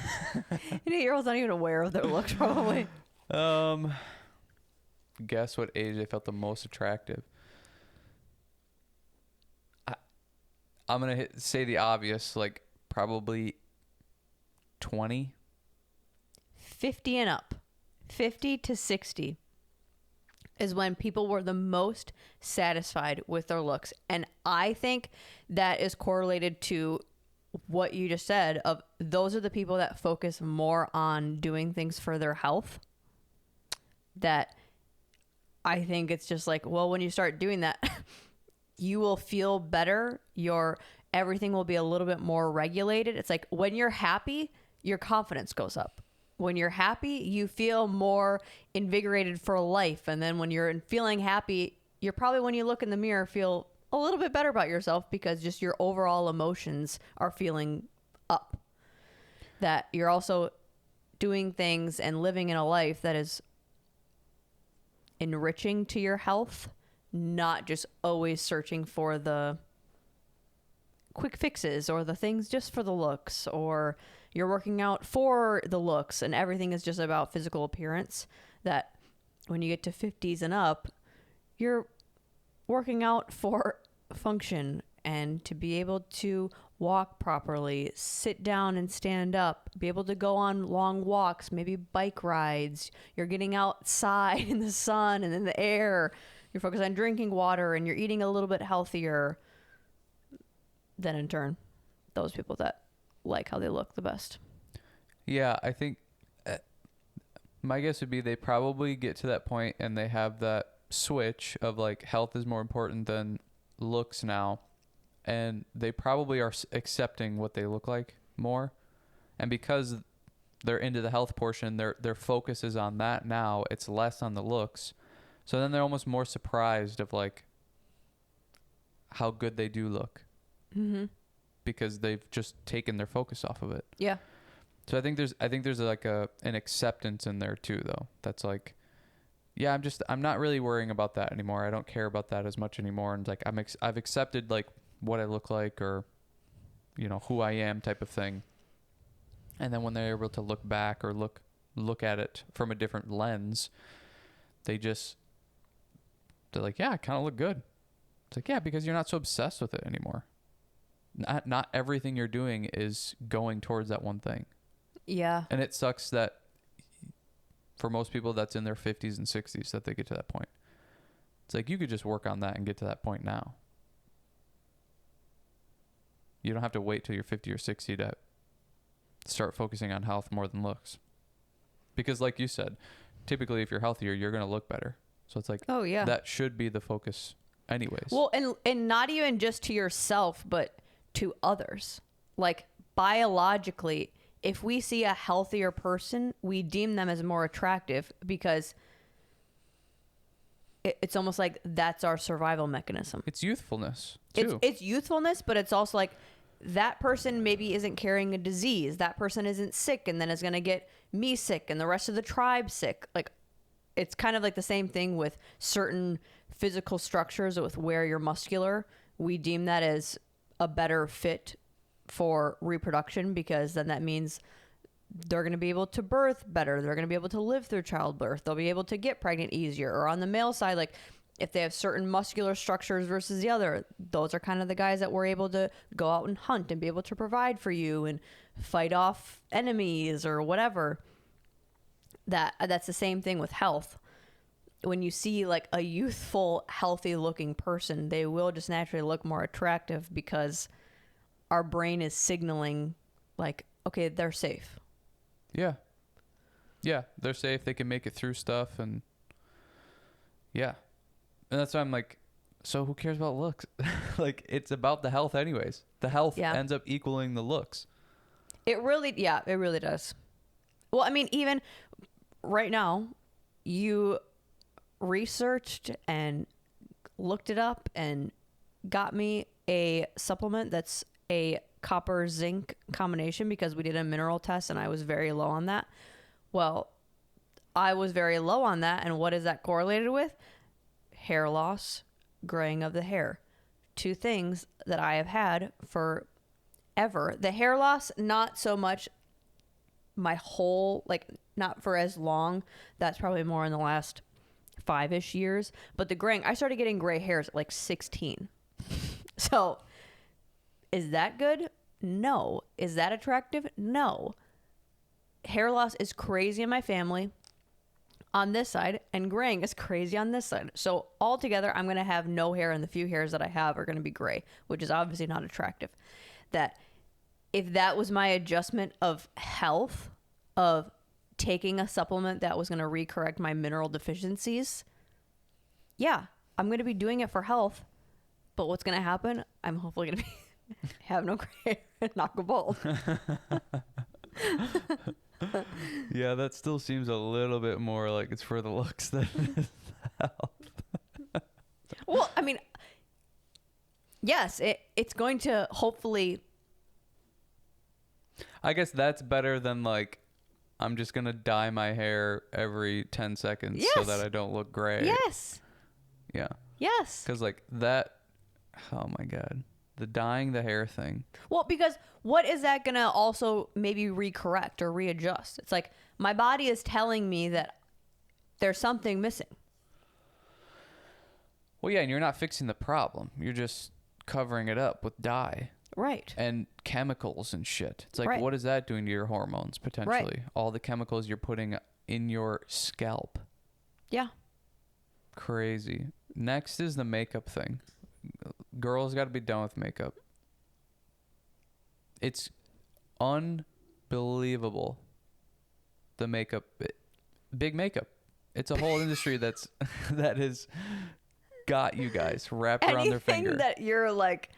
8-year-old's not even aware of their looks, probably. Guess what age they felt the most attractive. I'm gonna say the obvious, like probably 20. 50 and up. 50 to 60 is when people were the most satisfied with their looks. And I think that is correlated to what you just said of those are the people that focus more on doing things for their health. That I think it's just like, well, when you start doing that, you will feel better. Everything will be a little bit more regulated. It's like when you're happy, your confidence goes up. When you're happy, you feel more invigorated for life. And then when you're feeling happy, you're probably, when you look in the mirror, feel a little bit better about yourself because just your overall emotions are feeling up. That you're also doing things and living in a life that is enriching to your health, not just always searching for the quick fixes or the things just for the looks, or you're working out for the looks and everything is just about physical appearance. That when you get to 50s and up, you're working out for function and to be able to walk properly, sit down and stand up, be able to go on long walks, maybe bike rides. You're getting outside in the sun and in the air. You're focused on drinking water and you're eating a little bit healthier. Then in turn, those people that like how they look the best. Yeah, I think My guess would be they probably get to that point and they have that switch of like health is more important than looks now, and they probably are accepting what they look like more, and because they're into the health portion, their focus is on that now. It's less on the looks, so then they're almost more surprised of like how good they do look, because they've just taken their focus off of it. Yeah. So I think there's like an acceptance in there too, though. That's like, yeah, I'm not really worrying about that anymore. I don't care about that as much anymore. And like I've accepted like what I look like, or, you know, who I am type of thing. And then when they're able to look back or look at it from a different lens, they're like, yeah, I kind of look good. It's like, yeah, because you're not so obsessed with it anymore. Not everything you're doing is going towards that one thing. Yeah. And it sucks that for most people that's in their 50s and 60s that they get to that point. It's like you could just work on that and get to that point now. You don't have to wait till you're 50 or 60 to start focusing on health more than looks. Because like you said, typically if you're healthier, you're going to look better. So it's like, oh yeah, that should be the focus anyways. Well, and not even just to yourself, but to others. Like biologically, if we see a healthier person, we deem them as more attractive because it's almost like that's our survival mechanism. It's youthfulness too. It's youthfulness, but it's also like that person maybe isn't carrying a disease. That person isn't sick and then is going to get me sick and the rest of the tribe sick. Like it's kind of like the same thing with certain physical structures with where you're muscular. We deem that as a better fit for reproduction because then that means they're going to be able to birth better. They're going to be able to live through childbirth. They'll be able to get pregnant easier. Or on the male side, like if they have certain muscular structures versus the other, those are kind of the guys that were able to go out and hunt and be able to provide for you and fight off enemies or whatever. That's the same thing with health. When you see like a youthful, healthy looking person, they will just naturally look more attractive because our brain is signaling like, okay, they're safe. Yeah. Yeah, they're safe. They can make it through stuff. And yeah. And that's why I'm like, so who cares about looks? Like, it's about the health anyways. The health ends up equaling the looks. It really does. Well, I mean, even right now, you researched and looked it up and got me a supplement that's a copper zinc combination because we did a mineral test and I was very low on that. Well, I was very low on that, and what is that correlated with? Hair loss, graying of the hair. Two things that I have had forever. The hair loss, not so much my whole, like not for as long. That's probably more in the last 5-ish years. But the graying, I started getting gray hairs at like 16. So is that good? No. Is that attractive? No. Hair loss is crazy in my family on this side, and graying is crazy on this side. So altogether, I'm going to have no hair, and the few hairs that I have are going to be gray, which is obviously not attractive. That if that was my adjustment of health, of taking a supplement that was going to recorrect my mineral deficiencies, yeah, I'm going to be doing it for health. But what's going to happen? I'm hopefully going to have no gray hair and not go bald. Yeah, that still seems a little bit more like it's for the looks than health. Well, I mean, yes, it's going to hopefully. I guess that's better than like, I'm just going to dye my hair every 10 seconds so that I don't look gray. Yes. Yeah. Yes. Because like that, oh my God. The dyeing the hair thing. Well, because what is that going to also maybe recorrect or readjust? It's like my body is telling me that there's something missing. Well, yeah, and you're not fixing the problem. You're just covering it up with dye. Right. And chemicals and shit. It's like, what is that doing to your hormones potentially? Right. All the chemicals you're putting in your scalp. Yeah. Crazy. Next is the makeup thing. Girls got to be done with makeup. It's unbelievable. The makeup, big makeup. It's a whole industry that has got you guys wrapped around their finger. Anything that you're like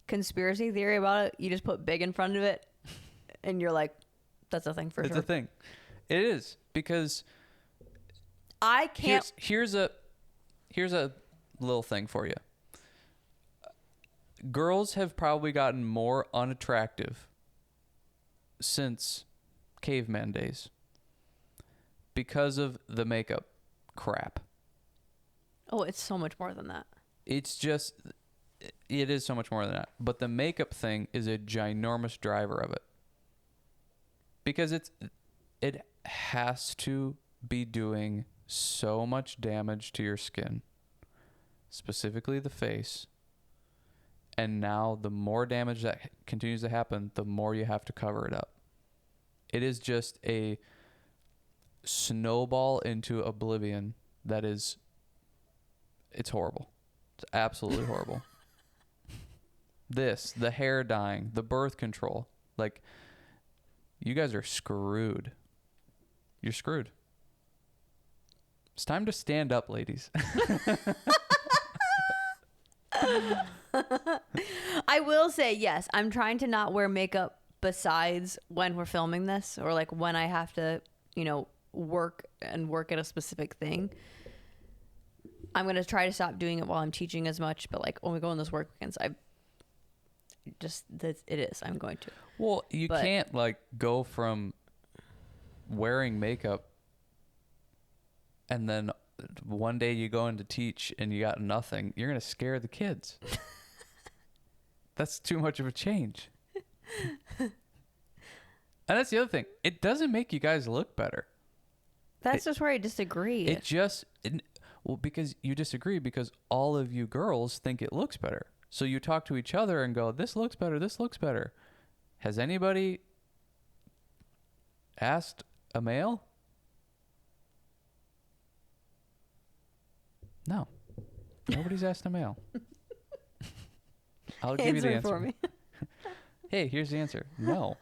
conspiracy theory about it, you just put big in front of it, and you're like, that's a thing for sure. It's a thing. It is, because I can't. Here's a little thing for you. Girls have probably gotten more unattractive since caveman days because of the makeup crap. Oh, it's so much more than that. It is so much more than that. But the makeup thing is a ginormous driver of it. Because it has to be doing so much damage to your skin, specifically the face. And now the more damage that continues to happen, the more you have to cover it up. It is just a snowball into oblivion that is, it's horrible. It's absolutely horrible. The hair dyeing, the birth control, like, you guys are screwed. You're screwed. It's time to stand up, ladies. I will say, yes, I'm trying to not wear makeup besides when we're filming this, or like when I have to, work at a specific thing. I'm going to try to stop doing it while I'm teaching as much, but like when we go on those work weekends, I'm going to. Well, you can't like go from wearing makeup and then one day you go in to teach and you got nothing. You're going to scare the kids. That's too much of a change. And that's the other thing. It doesn't make you guys look better. That's just where I disagree. Because you disagree because all of you girls think it looks better. So you talk to each other and go, this looks better, this looks better. Has anybody asked a male? No. Nobody's asked a male. I'll give you the answer. For me. Hey, here's the answer. No.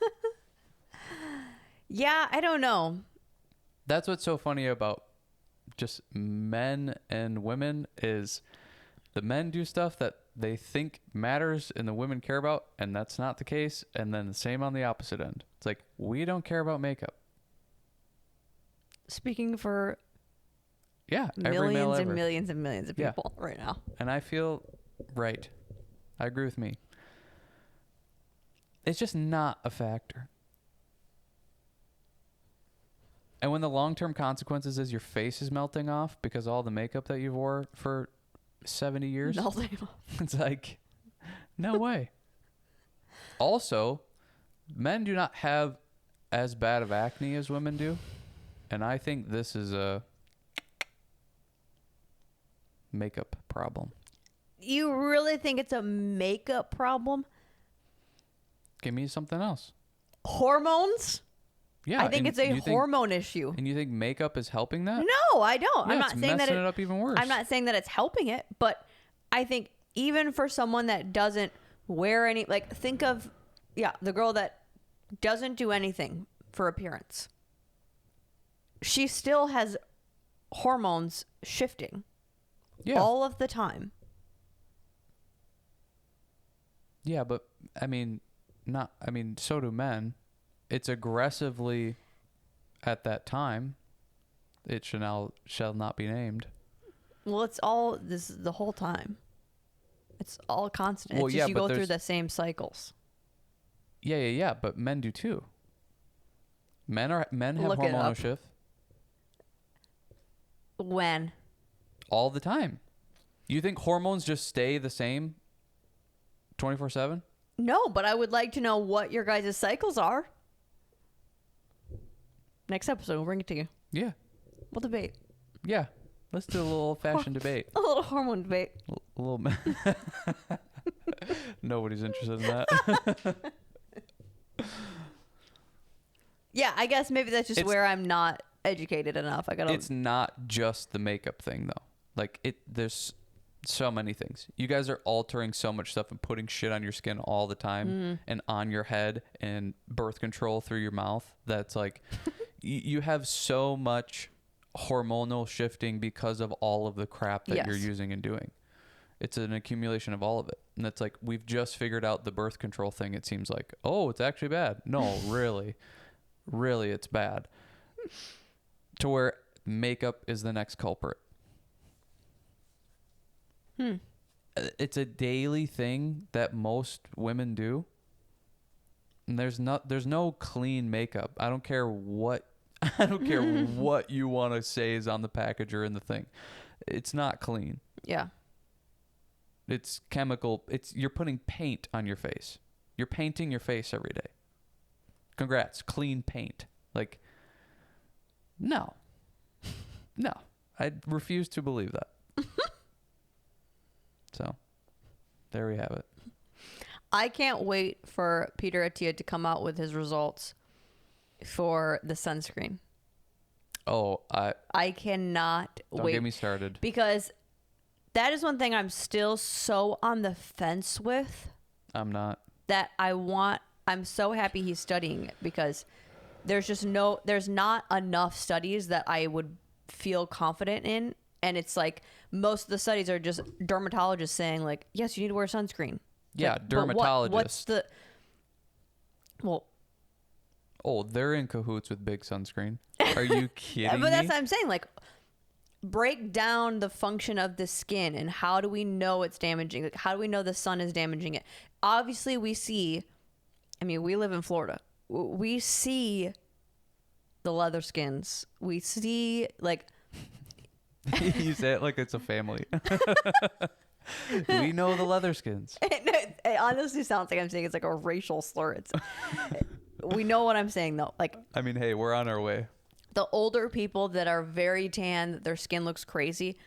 Yeah, I don't know. That's what's so funny about just men and women is the men do stuff that they think matters and the women care about, and that's not the case. And then the same on the opposite end. It's like, we don't care about makeup. Speaking for millions and millions and millions of people right now. And I feel right. I agree with me. It's just not a factor. And when the long-term consequences is your face is melting off because all the makeup that you've wore for 70 years, it's like, no way. Also, men do not have as bad of acne as women do. And I think this is a makeup problem. You really think it's a makeup problem? Give me something else. Hormones? Yeah, I think it's a hormone issue. And you think makeup is helping that? No, I don't. Yeah, I'm not saying that it up even worse. I'm not saying that it's helping it, but I think even for someone that doesn't wear any, like, think of, the girl that doesn't do anything for appearance. She still has hormones shifting all of the time. Yeah, but so do men. It's aggressively at that time. It shall not be named. Well, it's all this the whole time. It's all constant. Well, it's just you go through the same cycles. Yeah, but men do too. Men have hormonal shift. When? All the time. You think hormones just stay the same 24/7? No, but I would like to know what your guys' cycles are. Next episode, we'll bring it to you. Yeah. We'll debate. Yeah. Let's do a little old-fashioned debate. A little hormone debate. A little. Nobody's interested in that. Yeah, I guess maybe that's just where I'm not educated enough. It's not just the makeup thing, though. Like, there's so many things. You guys are altering so much stuff and putting shit on your skin all the time and on your head and birth control through your mouth. That's like, you have so much hormonal shifting because of all of the crap that you're Yes. using and doing. It's an accumulation of all of it. And it's like, we've just figured out the birth control thing. It seems like, oh, it's actually bad. No, really, really, it's bad. To where makeup is the next culprit. It's a daily thing that most women do. And there's no clean makeup. I don't care what you want to say is on the package or in the thing. It's not clean. Yeah. It's chemical. You're putting paint on your face. You're painting your face every day. Congrats, clean paint. Like, no. No. I refuse to believe that. So, there we have it. I can't wait for Peter Attia to come out with his results for the sunscreen. Oh, I cannot don't wait. get me started. Because that is one thing I'm still so on the fence with. I'm not. That I'm so happy he's studying it, because there's not enough studies that I would feel confident in. And it's like, most of the studies are just dermatologists saying like, yes, you need to wear sunscreen. Yeah, like, dermatologists. What's the... Well... Oh, they're in cahoots with big sunscreen. Are you kidding me? But that's what I'm saying. Like, break down the function of the skin and how do we know it's damaging? Like, how do we know the sun is damaging it? Obviously, we see... I mean, we live in Florida. We see the leather skins. We see, like... You say it like it's a family. We know the leather skins. It honestly sounds like I'm saying it's like a racial slur. We know what I'm saying, though. Like, I mean, hey, we're on our way. The older people that are very tan, that their skin looks crazy,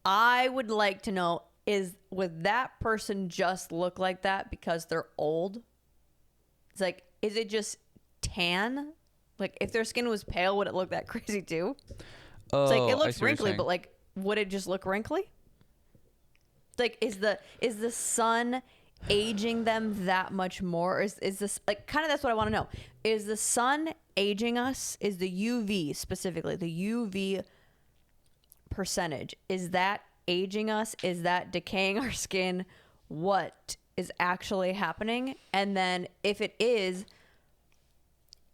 I would like to know, would that person just look like that because they're old? It's like, is it just tan? Like, if their skin was pale, would it look that crazy too? Oh, it's like, it looks I see what you're wrinkly, saying. but like, would it just look wrinkly? Like, is the sun aging them that much more? Or is this like, kind of, that's what I want to know. Is the sun aging us? Is the UV specifically, the UV percentage, is that aging us? Is that decaying our skin? What is actually happening? And then if it is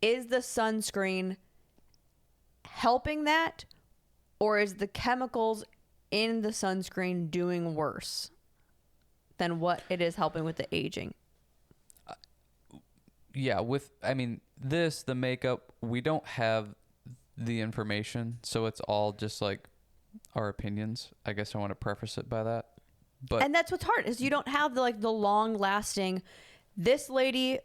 the sunscreen helping that? Or is the chemicals in the sunscreen doing worse than what it is helping with the aging? Yeah, the makeup, we don't have the information, so it's all just like our opinions. I guess I want to preface it by that. And that's what's hard, is you don't have the long lasting, this lady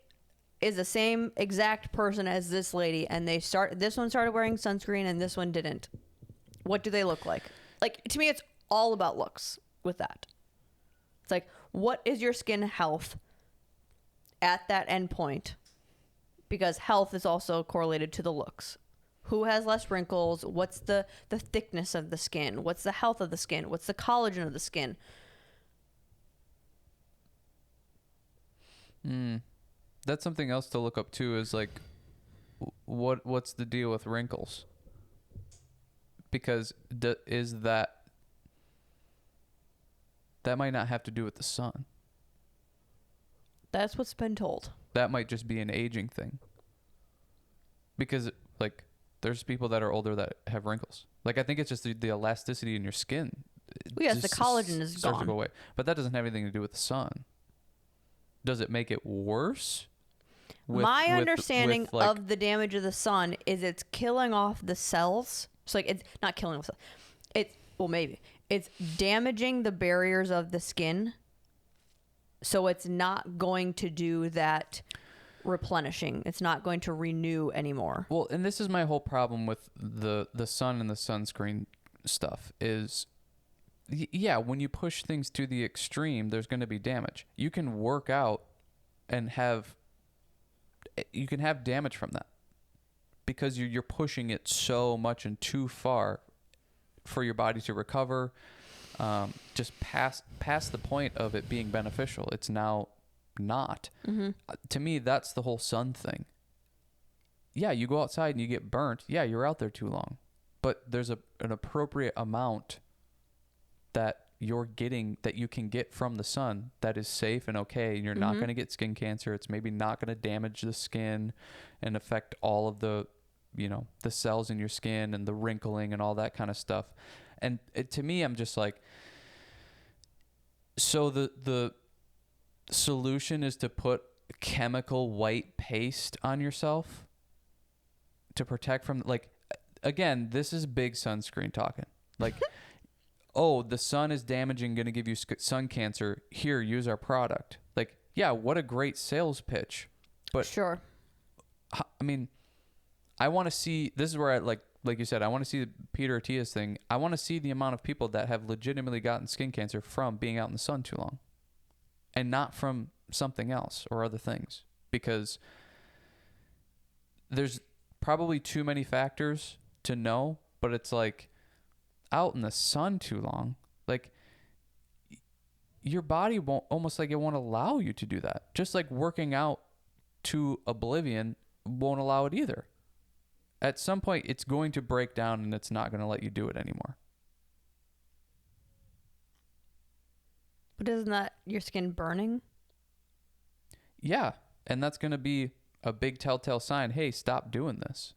is the same exact person as this lady, and this one started wearing sunscreen and this one didn't. What do they look like? Like, to me, it's all about looks with that. It's like, what is your skin health at that end point? Because health is also correlated to the looks. Who has less wrinkles? What's the thickness of the skin? What's the health of the skin? What's the collagen of the skin? That's something else to look up too, is like, what's the deal with wrinkles? Because that might not have to do with the sun. That's what's been told. That might just be an aging thing. Because like, there's people that are older that have wrinkles. Like, I think it's just the elasticity in your skin. Well, yes, the collagen is starts to gone. go away. But that doesn't have anything to do with the sun. Does it make it worse? My understanding of the damage of the sun is it's killing off the cells. So like, it's not killing off cells. Maybe. It's damaging the barriers of the skin. So it's not going to do that replenishing. It's not going to renew anymore. Well, and this is my whole problem with the sun and the sunscreen stuff is, yeah, when you push things to the extreme, there's going to be damage. You can work out and you can have damage from that because you're pushing it so much and too far for your body to recover. Just past the point of it being beneficial. It's now not. Mm-hmm. To me, that's the whole sun thing. Yeah, you go outside and you get burnt. Yeah, you're out there too long. but there's an appropriate amount that you're getting, that you can get from the sun, that is safe and okay, and you're not going to get skin cancer. It's maybe not going to damage the skin and affect all of the, you know, the cells in your skin and the wrinkling and all that kind of stuff. And to me, I'm just like, so the solution is to put chemical white paste on yourself to protect from, like, again, this is big sunscreen talking. Like, oh, the sun is damaging, going to give you sun cancer. Here, use our product. Like, yeah, what a great sales pitch. But sure. I mean, I want to see, this is where I like you said, I want to see the Peter Attia's thing. I want to see the amount of people that have legitimately gotten skin cancer from being out in the sun too long and not from something else or other things, because there's probably too many factors to know, but it's like out in the sun too long, like your body won't, almost like it won't allow you to do that. Just like working out to oblivion won't allow it either. At some point, it's going to break down and it's not going to let you do it anymore. But isn't that your skin burning? Yeah. And that's going to be a big telltale sign. Hey, stop doing this.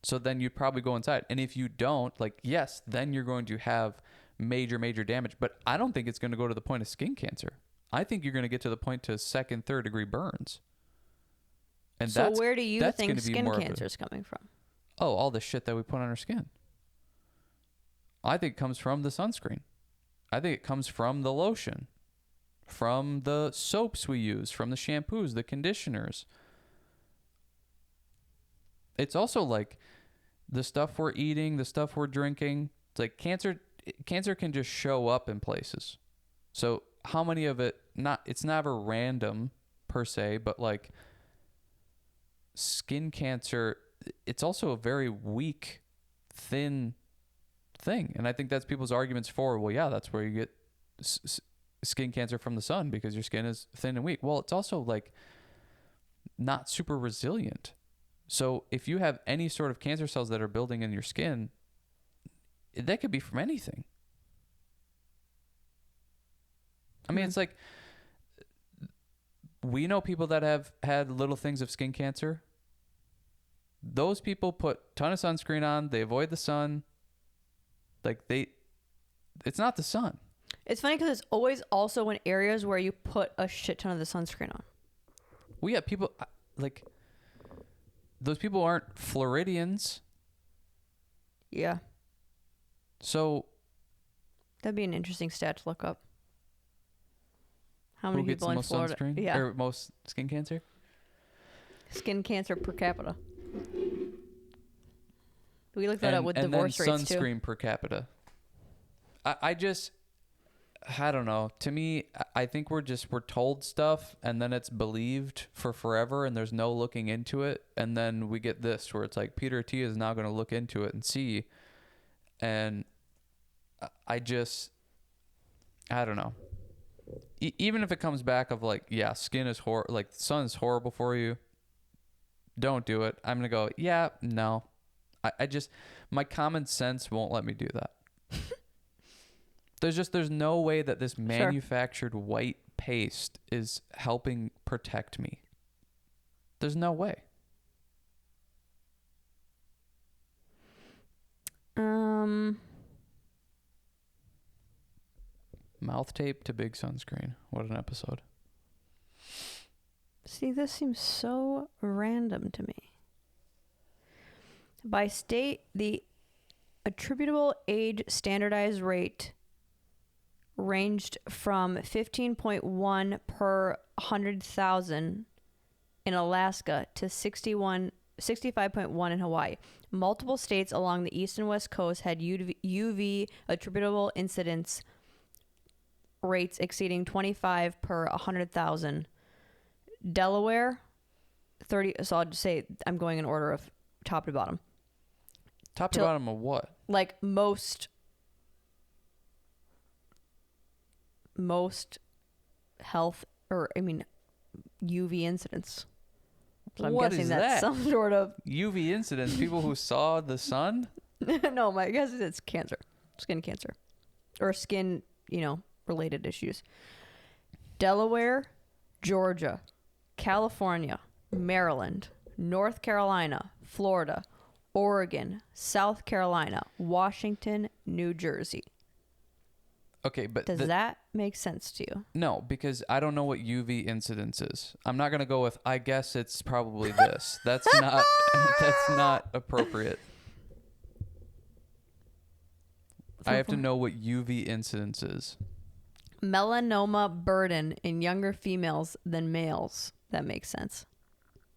So then you'd probably go inside. And if you don't, like, yes, then you're going to have major, major damage. But I don't think it's going to go to the point of skin cancer. I think you're going to get to the point to second, third degree burns. And so where do you think skin cancer is coming from? Oh, all the shit that we put on our skin. I think it comes from the sunscreen. I think it comes from the lotion, from the soaps we use, from the shampoos, the conditioners. It's also like the stuff we're eating, the stuff we're drinking. It's like cancer can just show up in places. So how many of it, it's never random per se, but like skin cancer, it's also a very weak, thin thing. And I think that's people's arguments for, well, yeah, that's where you get skin cancer from the sun, because your skin is thin and weak. Well, it's also like not super resilient. So if you have any sort of cancer cells that are building in your skin, that could be from anything. I mean, it's like, we know people that have had little things of skin cancer. Those people put a ton of sunscreen on. They avoid the sun. Like it's not the sun. It's funny because it's always also in areas where you put a shit ton of the sunscreen on. We have people, like, those people aren't Floridians. Yeah. So that'd be an interesting stat to look up. How many who gets people the in most Florida? sunscreen? Yeah. Or most skin cancer? Skin cancer per capita. We looked that up with divorce and then rates too. sunscreen per capita. I don't know. To me, I think we're told stuff and then it's believed for forever and there's no looking into it. And then we get this where it's like Peter Attia is now going to look into it and see. And I don't know. Even if it comes back of like, yeah, skin is like the sun is horrible for you, don't do it. I'm going to go, yeah, no. My common sense won't let me do that. There's no way that this manufactured white paste is helping protect me. There's no way. Mouth tape to big sunscreen. What an episode. See, this seems so random to me. By state, the attributable age standardized rate ranged from 15.1 per 100,000 in Alaska to 65.1 in Hawaii. Multiple states along the east and west coast had UV attributable incidence rates exceeding 25 per 100,000. Delaware, 30. So I'll just say I'm going in order of top to bottom. Top to bottom of what? Like most health, or I mean UV incidents. So I'm What guessing is that's that? some sort of UV incidents, people who saw the sun? No, my guess is it's cancer. Skin cancer. Or skin, related issues. Delaware, Georgia, California, Maryland, North Carolina, Florida, Oregon, South Carolina, Washington, New Jersey. Okay, but does that make sense to you? No, because I don't know what UV incidence is. I'm not gonna go with. I guess it's probably this. That's not. That's not appropriate. I have to know what UV incidence is. Melanoma burden in younger females than males. That makes sense.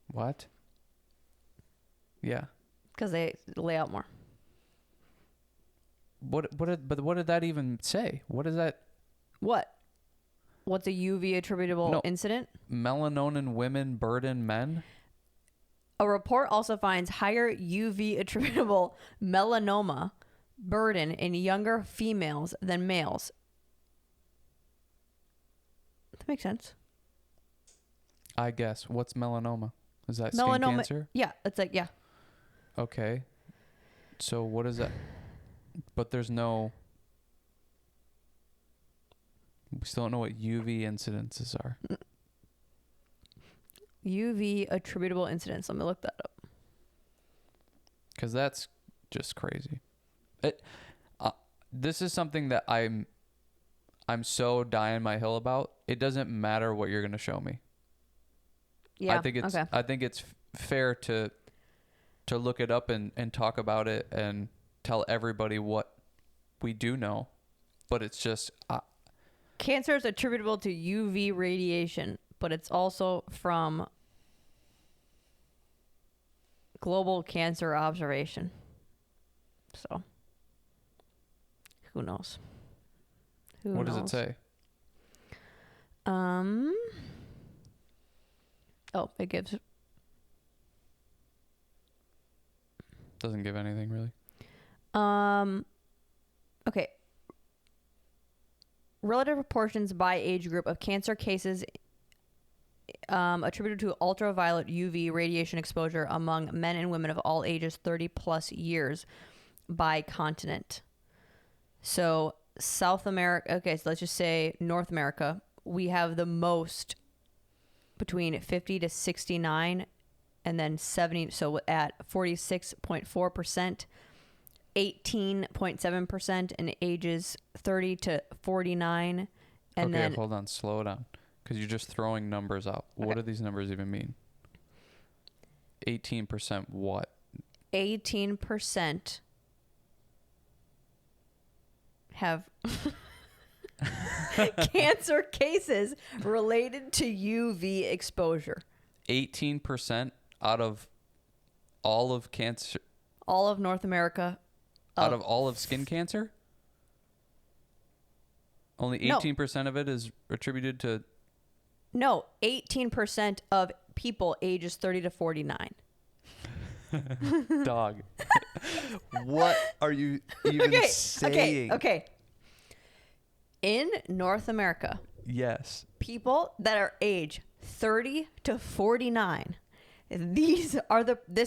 What? Yeah. Because they lay out more. But what did that even say? What is that? What? What's a UV attributable incident? Melanonin women burden men? A report also finds higher UV attributable melanoma burden in younger females than males. That makes sense. I guess. What's melanoma? Is that skin cancer? Yeah, it's like, yeah. Okay. So what is that? But there's no... We still don't know what UV incidences are. UV attributable incidents. Let me look that up. Because that's just crazy. This is something that I'm so dying my hill about. It doesn't matter what you're going to show me. Yeah. I think it's fair to look it up and talk about it and tell everybody what we do know. But it's just cancer is attributable to UV radiation, but it's also from global cancer observation. So who knows? What does it say? It gives... Doesn't give anything, really. Okay. Relative proportions by age group of cancer cases attributed to ultraviolet UV radiation exposure among men and women of all ages 30 plus years by continent. So South America, okay, so let's just say North America, we have the most between 50 to 69 and then 70, so at 46.4%, 18.7% in ages 30 to 49. And okay, then hold on, slow down, because you're just throwing numbers out. Okay. What do these numbers even mean? 18% what? 18% have cancer cases related to UV exposure. 18% out of all of cancer? All of North America. Out of all of skin cancer? Only 18% of it is attributed to... No, 18% of people ages 30 to 49. Dog. What are you even saying? Okay. In North America, yes, people that are age 30 to 49, this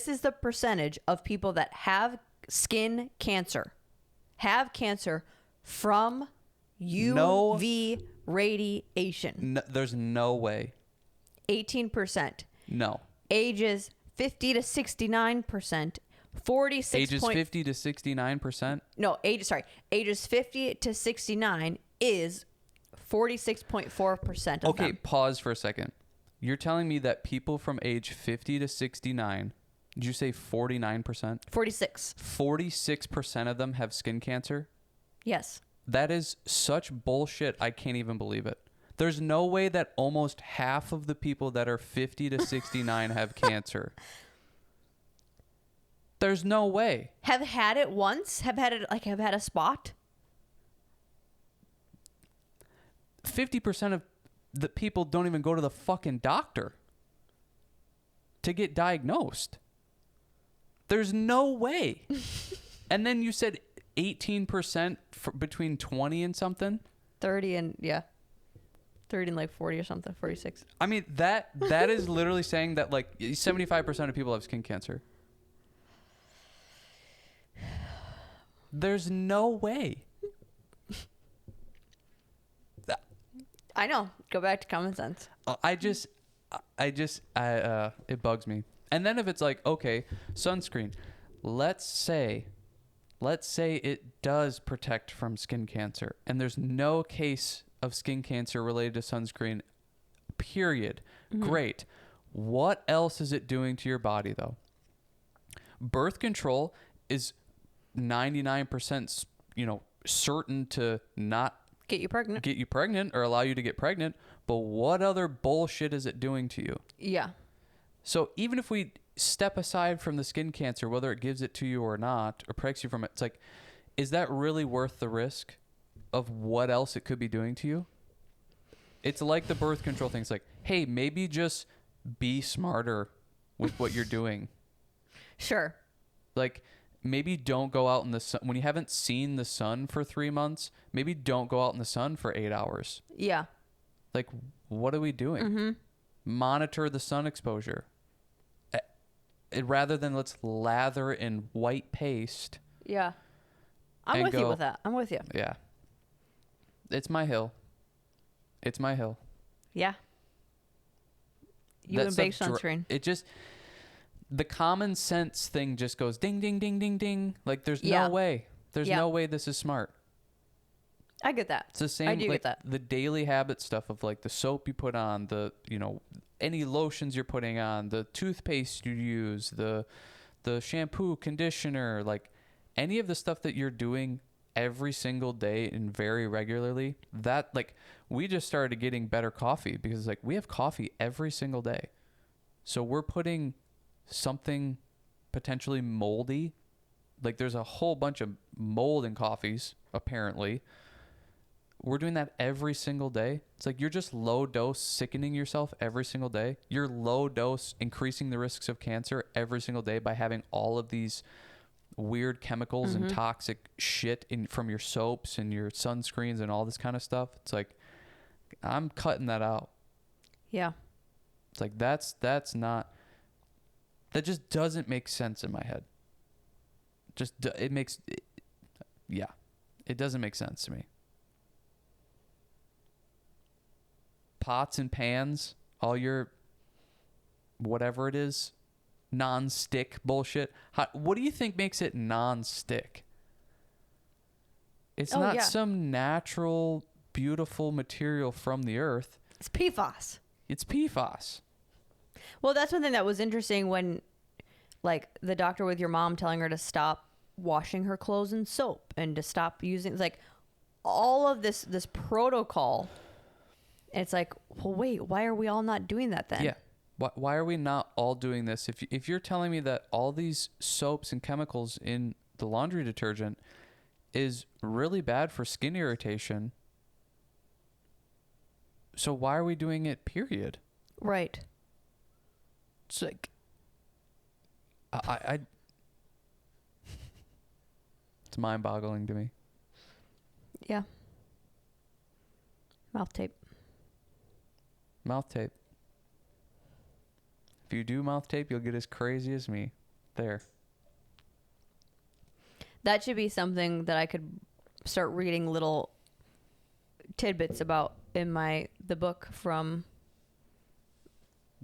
is the percentage of people that have skin cancer, have cancer from UV radiation. No, there's no way. 18%. No. Ages 50 to 69%. 46 ages 50 to 69%? No, ages 50 to 69 is 46.4% of okay, them. Pause for a second. You're telling me that people from age 50 to 69, did you say 49%? 46. 46% of them have skin cancer? Yes. That is such bullshit. I can't even believe it. There's no way that almost half of the people that are 50 to 69 have cancer. There's no way. Have had it once? Have had a spot? 50% of the people don't even go to the fucking doctor to get diagnosed. There's no way. And then you said 18% between 20 and something? 30 and, yeah. 30 and like 40 or something, 46. I mean, that is literally saying that like 75% of people have skin cancer. There's no way. I know. Go back to common sense. It bugs me. And then if it's like, okay, sunscreen, let's say it does protect from skin cancer, and there's no case of skin cancer related to sunscreen, period. Mm-hmm. Great. What else is it doing to your body, though? Birth control is 99%, certain to not get you pregnant or allow you to get pregnant. But what other bullshit is it doing to you? Yeah. So even if we step aside from the skin cancer, whether it gives it to you or not, or protects you from it, it's like, is that really worth the risk of what else it could be doing to you? It's like the birth control thing. It's like, hey, maybe just be smarter with what you're doing. Sure. Like, maybe don't go out in the sun when you haven't seen the sun for 3 months. Maybe don't go out in the sun for 8 hours. Yeah. Like, what are we doing? Mm-hmm. Monitor the sun exposure. Rather than let's lather in white paste. Yeah. I'm with you with that. I'm with you. Yeah. It's my hill. Yeah. You and bake sunscreen. It just... The common sense thing just goes ding, ding, ding, ding, ding. Like, there's no way. There's no way this is smart. I get that. It's the same. I do get that. The daily habit stuff of like the soap you put on, the, any lotions you're putting on, the toothpaste you use, the shampoo, conditioner, like any of the stuff that you're doing every single day and very regularly, that like we just started getting better coffee because like we have coffee every single day. So we're putting something potentially moldy, like there's a whole bunch of mold in coffees apparently. We're doing that every single day. It's like you're just low dose sickening yourself every single day. You're low dose increasing the risks of cancer every single day by having all of these weird chemicals and toxic shit from your soaps and your sunscreens and all this kind of stuff. It's like, I'm cutting that out. Yeah. It's like, that just doesn't make sense in my head. It doesn't make sense to me. Pots and pans, all your whatever it is, non-stick bullshit. What do you think makes it non-stick? It's not some natural, beautiful material from the earth. It's PFAS. It's PFAS. Well, that's one thing that was interesting when, like, the doctor with your mom telling her to stop washing her clothes in soap and to stop using, like, all of this protocol. And it's like, well, wait, why are we all not doing that then? Yeah. Why are we not all doing this? If you're telling me that all these soaps and chemicals in the laundry detergent is really bad for skin irritation, so why are we doing it, period? Right. It's like, it's mind-boggling to me. Yeah. Mouth tape. If you do mouth tape, you'll get as crazy as me. There. That should be something that I could start reading little tidbits about in the book from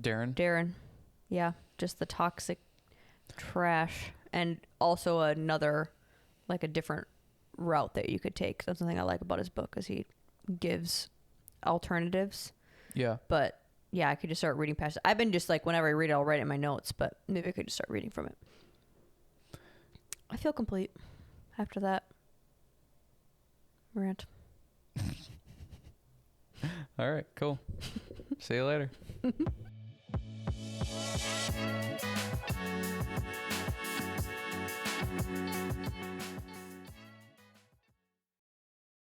Darren. Yeah, just the toxic trash, and also another, like a different route that you could take. That's something I like about his book, is he gives alternatives. Yeah. But yeah, I could just start reading past it. I've been just like, whenever I read it, I'll write it in my notes, but maybe I could just start reading from it. I feel complete after that rant. All right, cool. See you later.